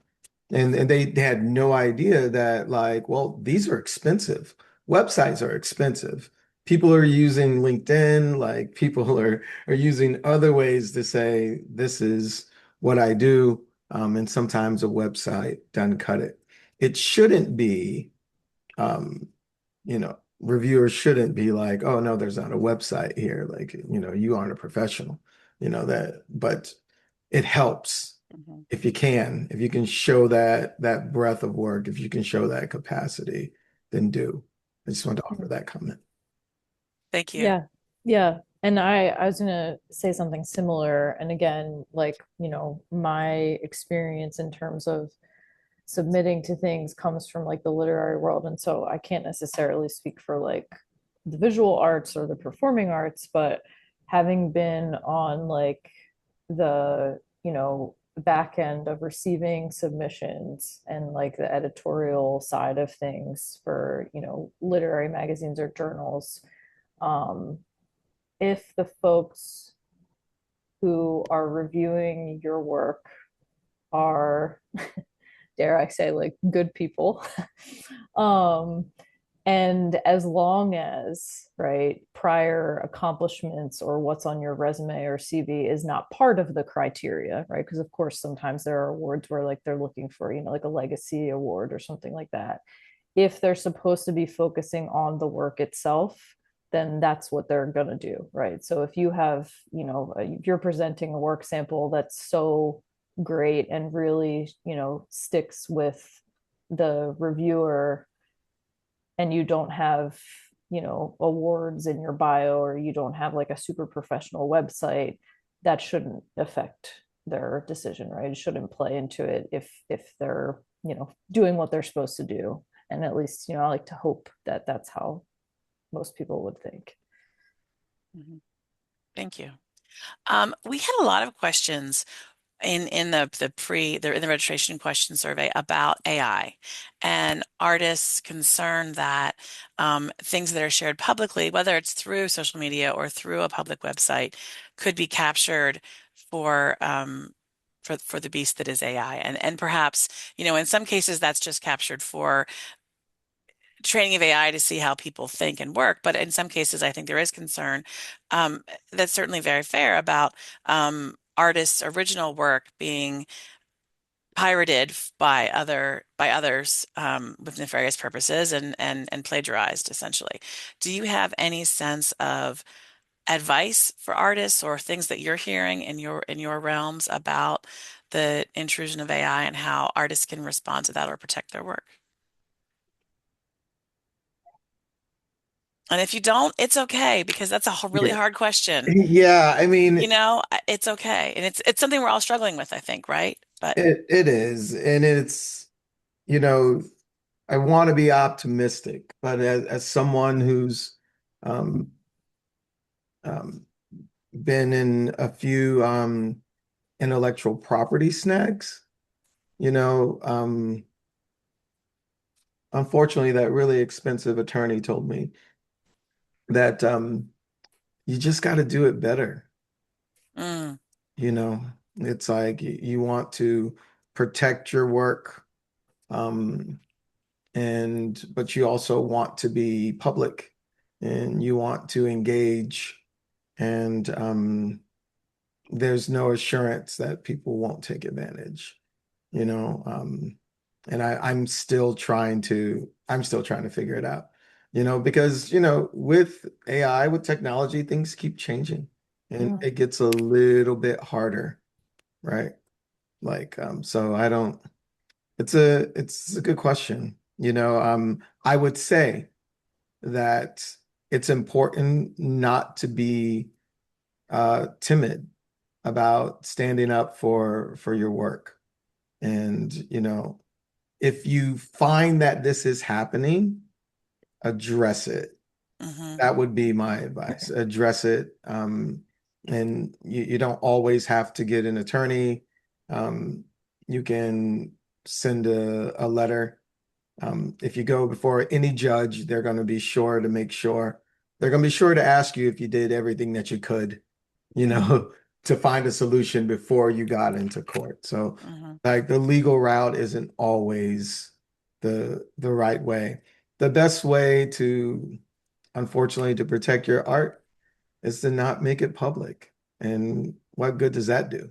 And they had no idea that, like, well, these are expensive. Websites are expensive. People are using LinkedIn, like people are using other ways to say this is what I do. And sometimes a website doesn't cut it. It shouldn't be reviewers shouldn't be like, oh no, there's not a website here. Like, you aren't a professional, but it helps Mhm. if you can show that breadth of work, if you can show that capacity, then do. I just want to offer that comment. Thank you. Yeah. Yeah. And I was gonna say something similar. And again, like, my experience in terms of submitting to things comes from like the literary world. And so I can't necessarily speak for like the visual arts or the performing arts, but having been on like the, back end of receiving submissions and like the editorial side of things for, literary magazines or journals, um, if the folks who are reviewing your work are, dare I say, like good people, um, and as long as, right, prior accomplishments or what's on your resume or CV is not part of the criteria, right? Because of course, sometimes there are awards where like they're looking for, like a legacy award or something like that. If they're supposed to be focusing on the work itself, then that's what they're going to do, right? So if you have, if you're presenting a work sample that's so great and really, sticks with the reviewer, and you don't have, awards in your bio, or you don't have like a super professional website, that shouldn't affect their decision, right? It shouldn't play into it if they're, doing what they're supposed to do. And at least, I like to hope that that's how most people would think. Mhm. Thank you. We had a lot of questions in in the registration question survey about AI and artists concerned that things that are shared publicly, whether it's through social media or through a public website, could be captured for for the beast that is AI. And perhaps, in some cases that's just captured for training of AI to see how people think and work. But in some cases, I think there is concern that's certainly very fair about artists' original work being pirated by others with nefarious purposes and plagiarized essentially. Do you have any sense of advice for artists or things that you're hearing in your realms about the intrusion of AI and how artists can respond to that or protect their work? And if you don't, it's okay because that's a really Yeah. hard question. Yeah, I mean, It's okay. And it's something we're all struggling with, I think, right? But it is, and it's, you know, I want to be optimistic, but as someone who's um, um, been in a few intellectual property snags, you know, unfortunately, that really expensive attorney told me that you just got to do it better. mm, You know, it's like you want to protect your work, um, and but you also want to be public and you want to engage, and there's no assurance that people won't take advantage, you know. And I'm still trying to figure it out, because with AI, with technology, things keep changing and Yeah. it gets a little bit harder, right? Like, so I don't, it's a good question. I would say that it's important not to be timid about standing up for your work. And, if you find that this is happening, address it. hmm That would be my advice. Address it. And you don't always have to get an attorney. You can send a letter. If you go before any judge, they're going to be sure to ask you if you did everything that you could, to find a solution before you got into court. So, hmm like, the legal route isn't always the right way. The best way to, unfortunately, to protect your art is to not make it public. And what good does that do?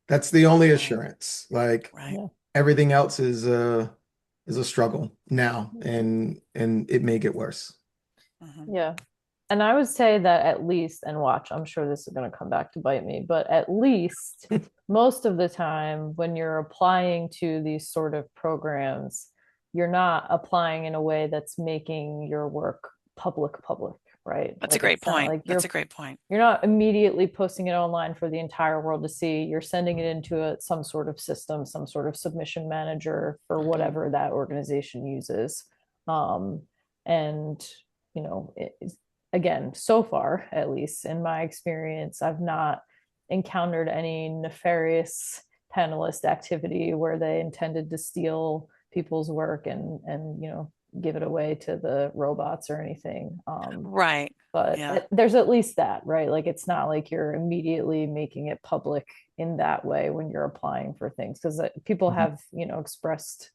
That's the only Right, assurance. Like, right. Yeah. everything else is a struggle now, and it may get worse. hmm Yeah. And I would say that at least, and watch, I'm sure this is going to come back to bite me, but at least most of the time when you're applying to these sort of programs, you're not applying in a way that's making your work public, right? That's a Like great it's not point. like That's a great point. you're not immediately posting it online for the entire world to see. You're sending it into some sort of system, some sort of submission manager for hmm whatever that organization uses. Um, and again, so far, at least in my experience, I've not encountered any nefarious panelist activity where they intended to steal people's work and give it away to the robots or anything. Right. But Yeah. there's at least that, right? Like it's not like you're immediately making it public in that way when you're applying for things, because people Mhm. have expressed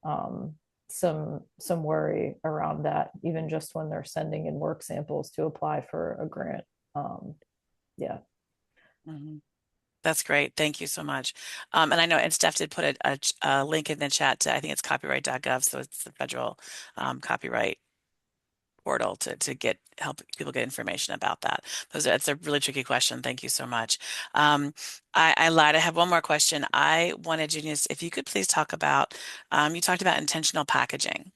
um, some worry around that, even just when they're sending in work samples to apply for a grant. Um, yeah. hmm That's great. Thank you so much. And I know, and Steph did put a link in the chat to, I think it's copyright.gov, so it's the federal copyright portal to get help people get information about that. That's a really tricky question. Thank you so much. I lied. I have one more question. I wanted Junius, if you could please talk about, you talked about intentional packaging.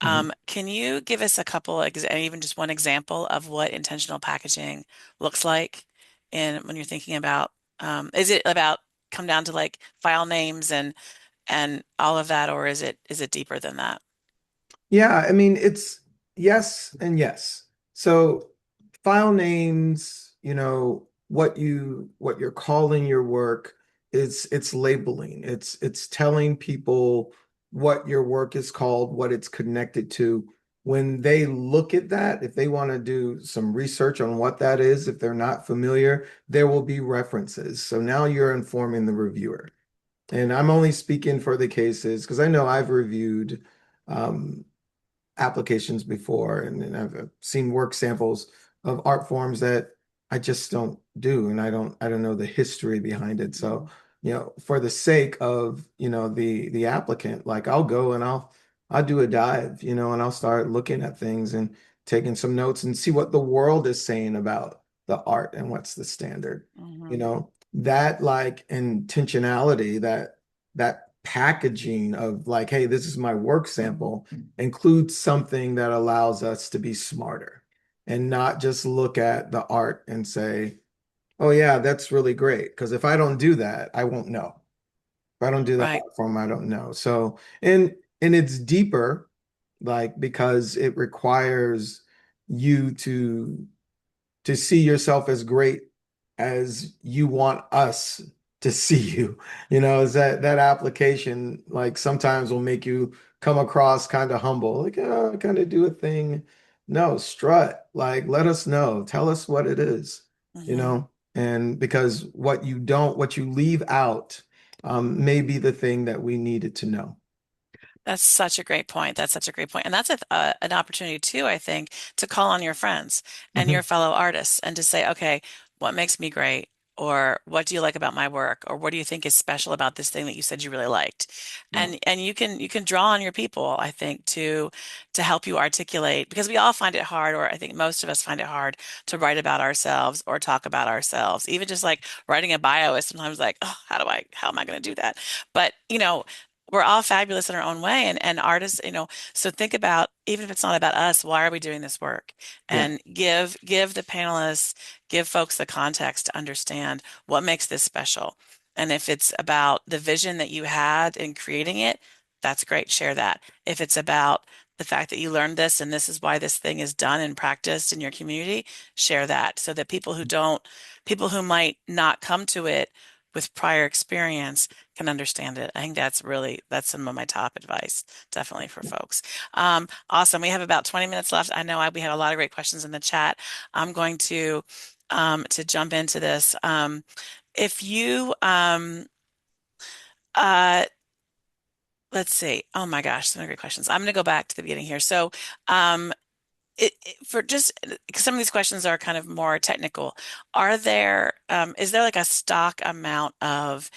Mhm. Can you give us a couple, even just one example of what intentional packaging looks like in when you're thinking about, is it about come down to like file names and all of that, or is it deeper than that? Yeah, I mean, it's yes and yes. So file names, what you're calling your work, it's labeling. It's telling people what your work is called, what it's connected to. When they look at that, if they want to do some research on what that is, if they're not familiar, there will be references. So now you're informing the reviewer. And I'm only speaking for the cases because I know I've reviewed um, applications before, and I've seen work samples of art forms that I just don't do, and I don't know the history behind it. So, for the sake of, the applicant, like I'll go and I'll do a dive, and I'll start looking at things and taking some notes and see what the world is saying about the art and what's the standard. Hmm. That like intentionality, that packaging of like, hey, this is my work sample includes something that allows us to be smarter and not just look at the art and say, oh, yeah, that's really great. Because if I don't do that, I won't know. If I don't do the Right. art form, I don't know. So, and it's deeper, like because it requires you to see yourself as great as you want us to see you. Is that application like sometimes will make you come across kind of humble, like, oh, I kind of do a thing. No, strut, like let us know, tell us what it is, Hmm. and because what you leave out may be the thing that we needed to know. That's such a great point. That's such a great point. And that's an opportunity too, I think, to call on your friends and your Mhm. fellow artists and to say, okay, what makes me great? Or what do you like about my work? Or what do you think is special about this thing that you said you really liked? Yeah. And you can draw on your people, I think, to help you articulate because we all find it hard, or I think most of us find it hard to write about ourselves or talk about ourselves. Even just like writing a bio is sometimes like, oh, how am I going to do that? But we're all fabulous in our own way and artists, so think about even if it's not about us, why are we doing this work? Yeah. And give the panelists, give folks the context to understand what makes this special. And if it's about the vision that you had in creating it, that's great, share that. If it's about the fact that you learned this and this is why this thing is done and practiced in your community, share that so that people who might not come to it with prior experience can understand it. I think that's some of my top advice, definitely for folks. Awesome. We have about 20 minutes left. I know we had a lot of great questions in the chat. I'm going to jump into this. If you uh, let's see. Oh my gosh, so many great questions. I'm going to go back to the beginning here. So, for just because some of these questions are kind of more technical, is there like a stock amount of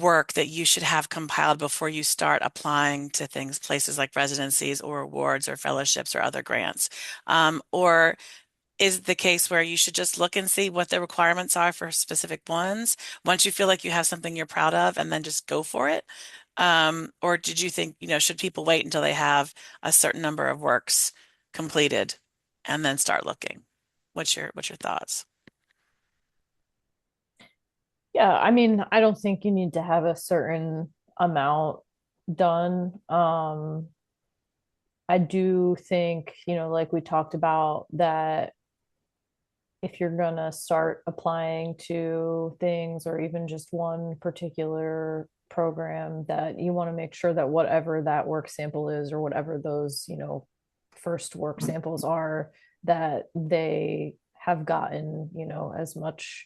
work that you should have compiled before you start applying to things, places like residencies or awards or fellowships or other grants? Or is it the case where you should just look and see what the requirements are for specific ones once you feel like you have something you're proud of and then just go for it? Or did you think, should people wait until they have a certain number of works completed and then start looking? What's your thoughts? Yeah, I mean, I don't think you need to have a certain amount done. I do think, like we talked about, that if you're gonna start applying to things or even just one particular program, that you want to make sure that whatever that work sample is or whatever those, first work samples are, that they have gotten, as much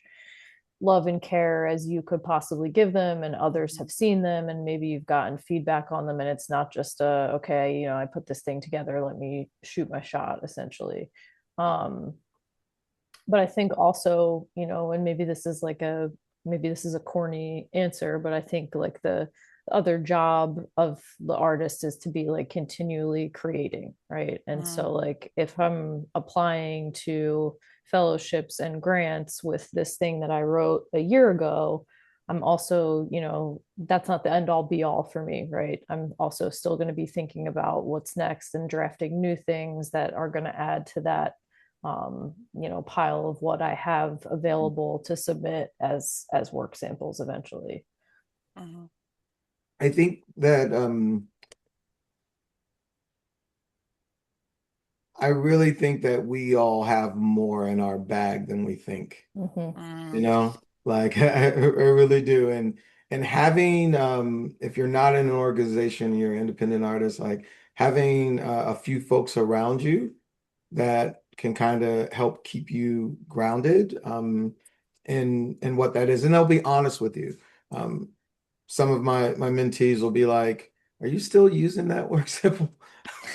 love and care as you could possibly give them, and others have seen them and maybe you've gotten feedback on them, and it's not just okay, I put this thing together, let me shoot my shot, essentially. But I think also, and maybe this is a corny answer, but I think like other job of the artist is to be like continually creating, right? And Mm, so like if I'm applying to fellowships and grants with this thing that I wrote a year ago, I'm also, that's not the end all be all for me, right? I'm also still going to be thinking about what's next and drafting new things that are going to add to that pile of what I have available to submit as work samples eventually. I think that I really think that we all have more in our bag than we think. Mm-hmm. You mm, know, like I really do. And having if you're not in an organization, you're an independent artist, like having a few folks around you that can kind of help keep you grounded in what that is. And they'll be honest with you. Um, some of my mentees will be like, "Are you still using that work sample?"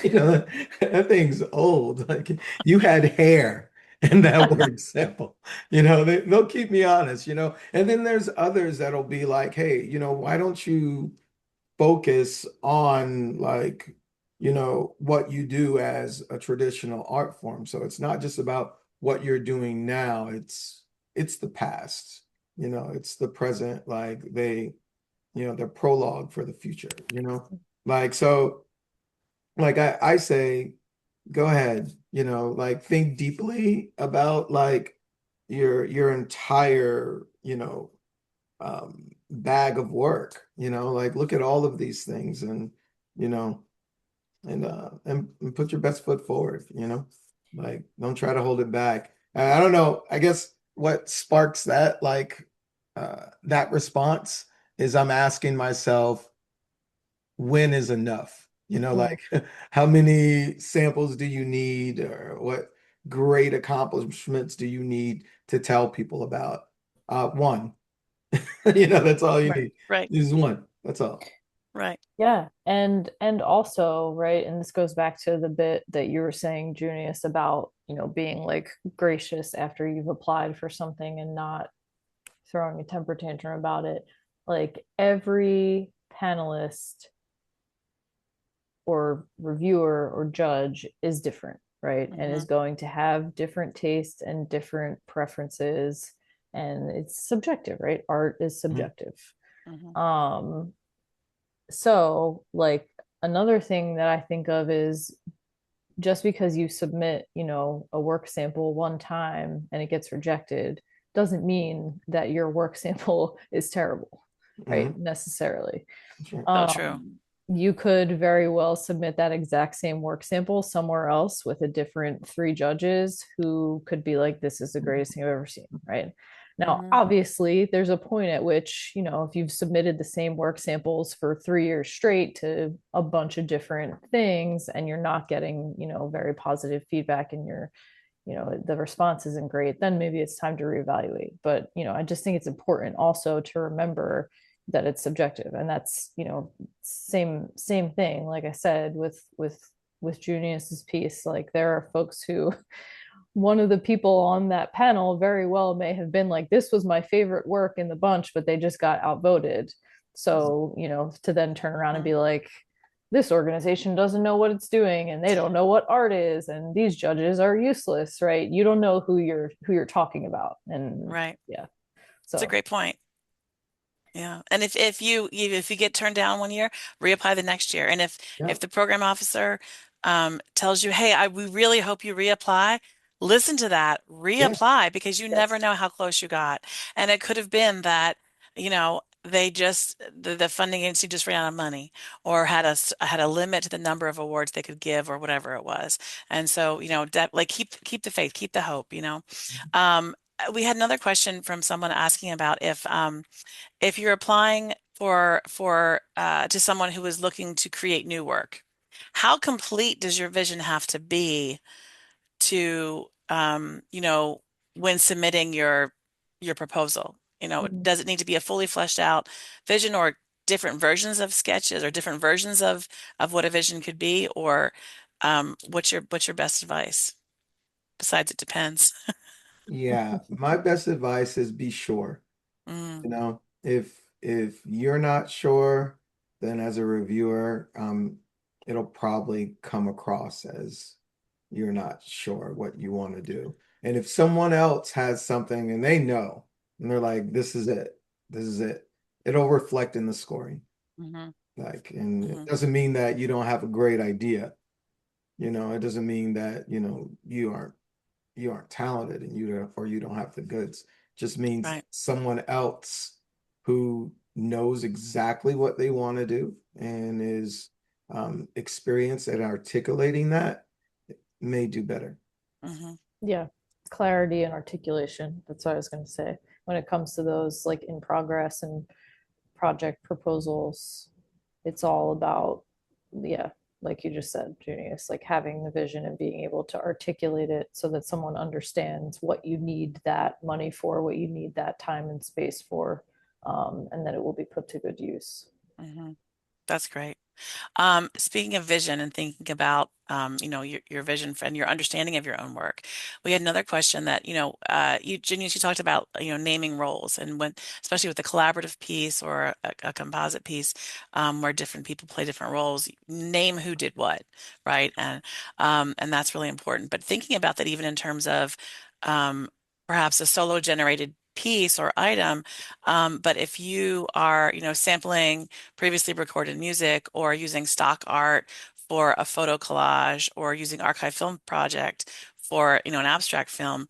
You know, that thing's old. Like you had hair in that word sample. They'll keep me honest, And then there's others that'll be like, hey, why don't you focus on like, what you do as a traditional art form. So it's not just about what you're doing now, it's the past, it's the present, like they're prologue for the future. Like so like I say, go ahead, like think deeply about like your entire, bag of work, like look at all of these things and, you know, and put your best foot forward, like don't try to hold it back. I don't know. I guess what sparks that like that response is I'm asking myself, when is enough? Mm-hmm. Like how many samples do you need, or what great accomplishments do you need to tell people about? One, that's all you Right. need. right, Just one. That's all. right. Yeah. And also, right, and this goes back to the bit that you were saying, Junius, about, being like gracious after you've applied for something and not throwing a temper tantrum about it. Like every panelist or reviewer or judge is different, right? And Hmm. is going to have different tastes and different preferences. And it's subjective, right? Art is Mhm. subjective. Hmm. Um, so like another thing that I think of is just because you submit, a work sample one time and it gets rejected doesn't mean that your work sample is terrible, right? Mhm. Necessarily. That's right. So true. You could very well submit that exact same work sample somewhere else with a different three judges who could be like, this is the greatest thing I've ever seen, right? Now, Hmm. obviously, there's a point at which, if you've submitted the same work samples for 3 years straight to a bunch of different things and you're not getting, very positive feedback and the response isn't great, then maybe it's time to reevaluate. But, I just think it's important also to remember that it's subjective, and that's, same thing. Like I said, with Junius's piece, like there are folks who one of the people on that panel very well may have been like, this was my favorite work in the bunch, but they just got outvoted. So, to then turn around and Hmm. be like, this organization doesn't know what it's doing and they don't know what art is and these judges are useless, right? You don't know who you're talking about. And Right. yeah. It's a So great point. Yeah. And if you get turned down one year, reapply the next year. And if Yeah. the program officer tells you, hey, we really hope you reapply, listen to that, Yeah. reapply because you never yes. know how close you got. And it could have been that, the funding agency just ran out of money or had a limit to the number of awards they could give or whatever it was. And so, like keep the faith, keep the hope. Um, we had another question from someone asking about if you're applying for to someone who is looking to create new work, how complete does your vision have to be to when submitting your proposal? Mhm. Does it need to be a fully fleshed out vision or different versions of sketches or different versions of what a vision could be? Or what's your best advice? Besides, it depends. Yeah. My best advice is be sure. Mm, If you're not sure, then as a reviewer, it'll probably come across as you're not sure what you want to do. And if someone else has something and they know, and they're like, this is it, this is it, it'll reflect in the scoring. Hmm. Like, and it Hmm. doesn't mean that you don't have a great idea. It doesn't mean that, you aren't talented and you don't have the goods. Just means Right. someone else who knows exactly what they want to do and is experienced at articulating that may do better. Hmm. Yeah, clarity and articulation. That's what I was going to say. When it comes to those like in progress and project proposals, it's all about, yeah, like you just said, Junius, like having the vision and being able to articulate it so that someone understands what you need that money for, what you need that time and space for, and that it will be put to good use. Hmm. That's great. Speaking of vision and thinking about, your vision and your understanding of your own work, we had another question that, Junius, you talked about, naming roles and when, especially with a collaborative piece or a composite piece, where different people play different roles, name who did what, right? And that's really important. But thinking about that even in terms of, um, perhaps a solo generated piece or item, but if you are, sampling previously recorded music or using stock art for a photo collage or using archive film project for, an abstract film,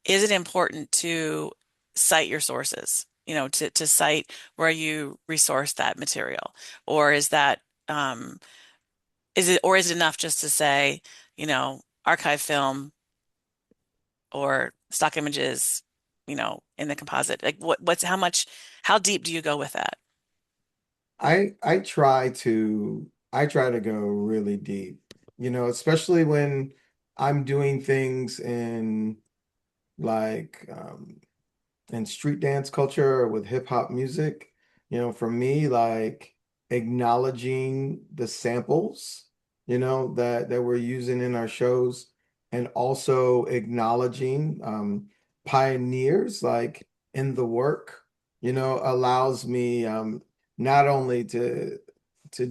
is it important to cite your sources, to cite where you resource that material? Or um, is it enough just to say, archive film or stock images, in the composite? Like how deep do you go with that? I try to go really deep, especially when I'm doing things in like in street dance culture or with hip hop music, for me, like acknowledging the samples, that we're using in our shows, and also acknowledging pioneers like in the work, allows me not only to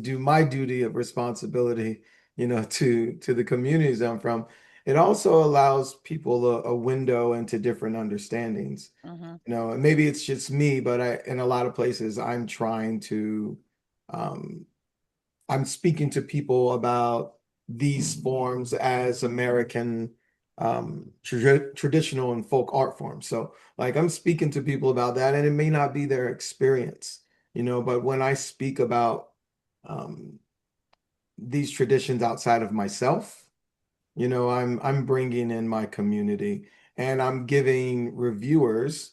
do my duty of responsibility, to the communities I'm from, it also allows people a window into different understandings. Hmm. And maybe it's just me, but in a lot of places, um, I'm speaking to people about these forms as American traditional and folk art forms. So, like, I'm speaking to people about that, and it may not be their experience, but when I speak about um, these traditions outside of myself, I'm bringing in my community, and I'm giving reviewers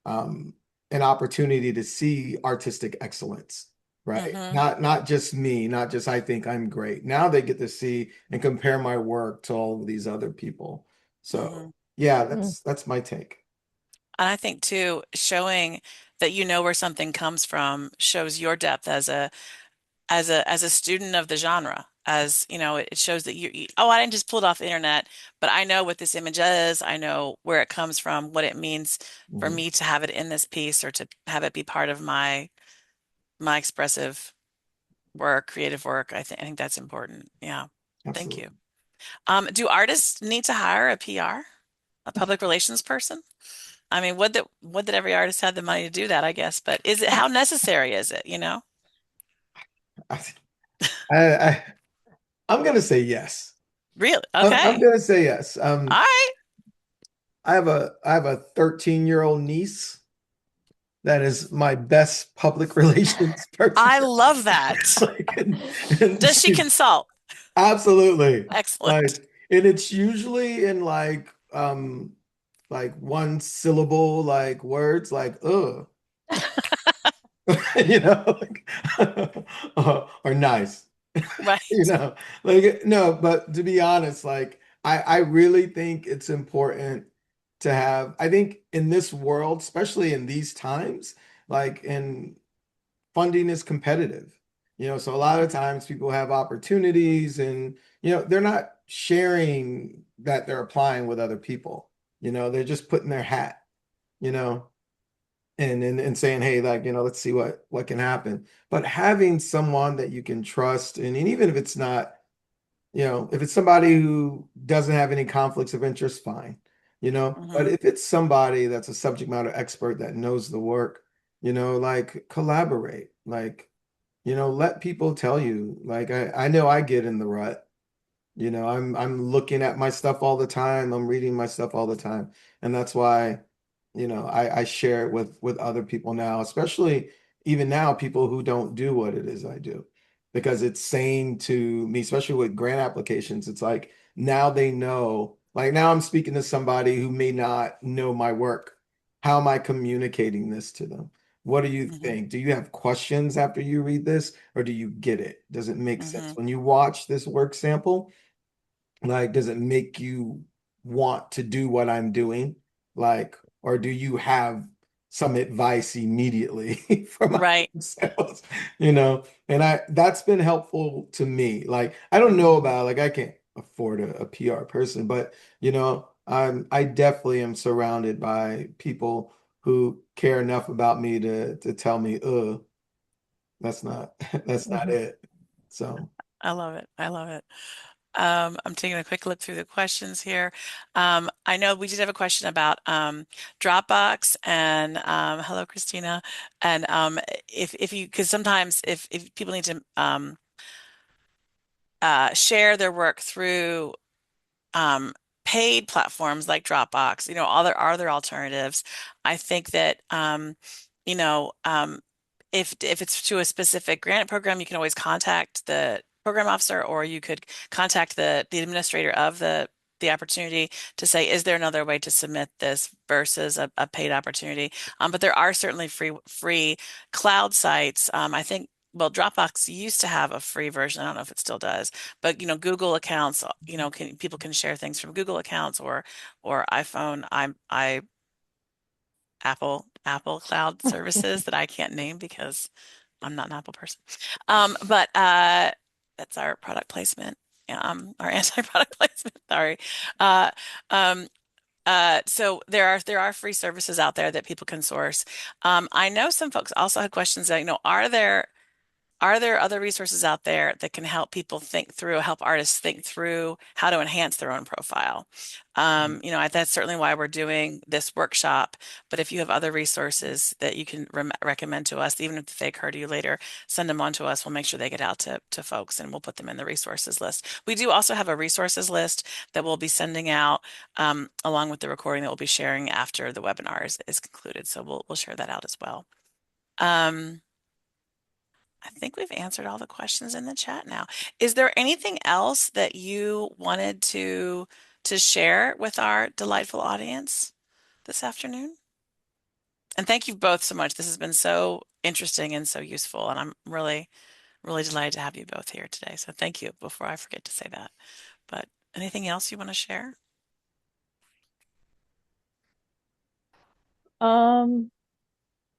um, an opportunity to see artistic excellence, right? Hmm. Not just me, not just I think I'm great. Now they get to see and compare my work to all of these other people. Hmm. So yeah, Mm. that's my take. And I think too, showing that you know where something comes from shows your depth as a student of the genre. As you know, it shows that oh, I didn't just pull it off the internet, but I know what this image is. I know where it comes from, what it means for Mhm. me to have it in this piece or to have it be part of my expressive work, creative work. I think that's important. Yeah. Thank you. Absolutely. Do artists need to hire a PR, a public relations person? I mean, would that every artist have the money to do that, I guess, but how necessary is it, you know? I, I I'm gonna say yes. Really? I'm Okay. gonna say yes. All right. I have a 13-year-old niece that is my best public relations person. I love that. Like, and Does she consult? absolutely, Excellent. like, and it's usually in like one syllable like words like like, or nice. you Right. know like, no, but to be honest, like, I really think it's important to have, I think in this world, especially in these times, like, in funding is competitive, so a lot of Hmm. times people have opportunities, and they're not sharing that they're applying with other people, they're just putting their hat, you know and saying, hey, like, let's see what can happen. But having someone that you can trust, and even if it's not, if it's somebody who doesn't have any conflicts of interest, fine. But Hmm. if it's somebody that's a subject matter expert that knows the work, like collaborate, like, let people tell you. Like I know I get in the rut. I'm looking at my stuff all the time. I'm reading my stuff all the time. And that's why, I share it with other people now, especially even now, people who don't do what it is I do. Because it's saying to me, especially with grant applications, it's like now they know, like now I'm speaking to somebody who may not know my work. How am I communicating this to them? What do you Hmm. think? Do you have questions after you read this, or do you get it? Does it make sense? Hmm. When you watch this work sample, like, does it make you want to do what I'm doing? Like, or do you have some advice immediately from my Right. sales? And that's been helpful to me. Like, I don't know about, like, I can't afford a PR person, but I definitely am surrounded by people who care enough about me to tell me, that's not that's not Mhm. it. So I love it. I love it. I'm taking a quick look through the questions here. I know we did have a question about Dropbox and hello, Christina. And if you, because sometimes if people need to share their work through um, paid platforms like Dropbox, are there alternatives? I think that you know, um, if it's to a specific grant program, you can always contact the program officer, or you could contact the administrator of the opportunity to say, is there another way to submit this versus a paid opportunity? But there are certainly free cloud sites. I think. Well, Dropbox used to have a free version. I don't know if it still does, but Google accounts, people can share things from Google accounts or iPhone, I Apple cloud services that I can't name because I'm not an Apple person. But that's our product placement. Our anti-product placement. Sorry. Uh, um, so there are free services out there that people can source. I know some folks also had questions that, are there other resources out there that can help people think through, help artists think through how to enhance their own profile? That's certainly why we're doing this workshop. But if you have other resources that you can recommend to us, even if they occur to you later, send them on to us. We'll make sure they get out to folks and we'll put them in the resources list. We do also have a resources list that we'll be sending out along with the recording that we'll be sharing after the webinar is concluded. So we'll share that out as well. Um, I think we've answered all the questions in the chat now. Is there anything else that you wanted to share with our delightful audience this afternoon? And thank you both so much. This has been so interesting and so useful, and I'm really, really delighted to have you both here today. So thank you before I forget to say that. But anything else you want to share? Um,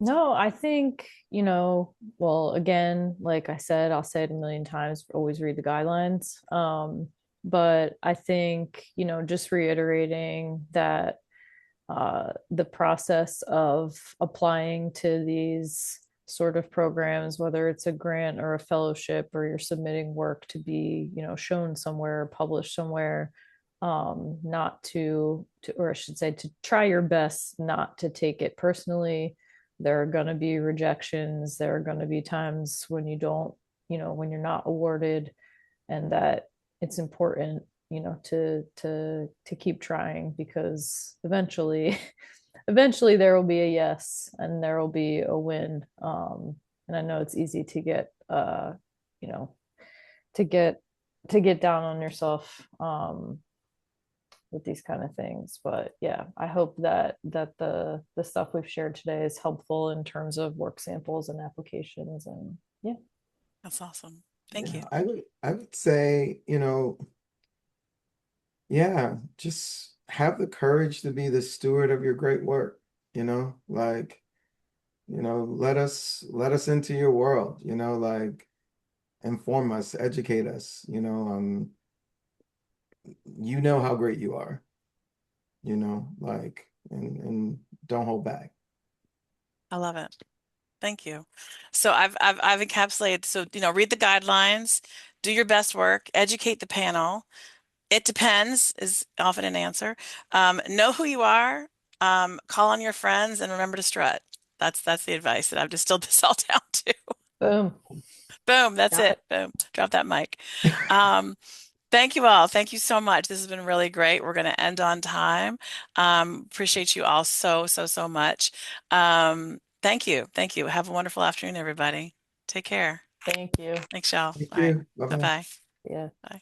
no, I think, well, again, like I said, I'll say it a million times, always read the guidelines. But I think, just reiterating that the process of applying to these sort of programs, whether it's a grant or a fellowship, or you're submitting work to be, shown somewhere, published somewhere, not or I should say, to try your best not to take it personally. There are going to be rejections. There are going to be times when you don't, when you're not awarded, and that it's important, to keep trying, because eventually there will be a yes and there will be a win. And I know it's easy to get you know to get down on yourself with these kind of things. But yeah, I hope that the stuff we've shared today is helpful in terms of work samples and applications. And yeah. That's awesome. Thank yeah, you. I would say, yeah, just have the courage to be the steward of your great work, like, let us into your world, like inform us, educate us, you know how great you are, like, and don't hold back. I love it. Thank you. So I've encapsulated, so read the guidelines, do your best work, educate the panel. It depends is often an answer. Know who you are, call on your friends, and remember to strut. That's the advice that I've distilled this all down to. Boom. Boom, that's Got it. it. Boom. Drop that mic. Um, Thank you all. Thank you so much. This has been really great. We're going to end on time. Appreciate you all so, so, so much. Thank you. Thank you. Have a wonderful afternoon, everybody. Take care. Thank you. Thanks, y'all. Thank All right. you. Bye-bye. Bye-bye. Yeah. Bye.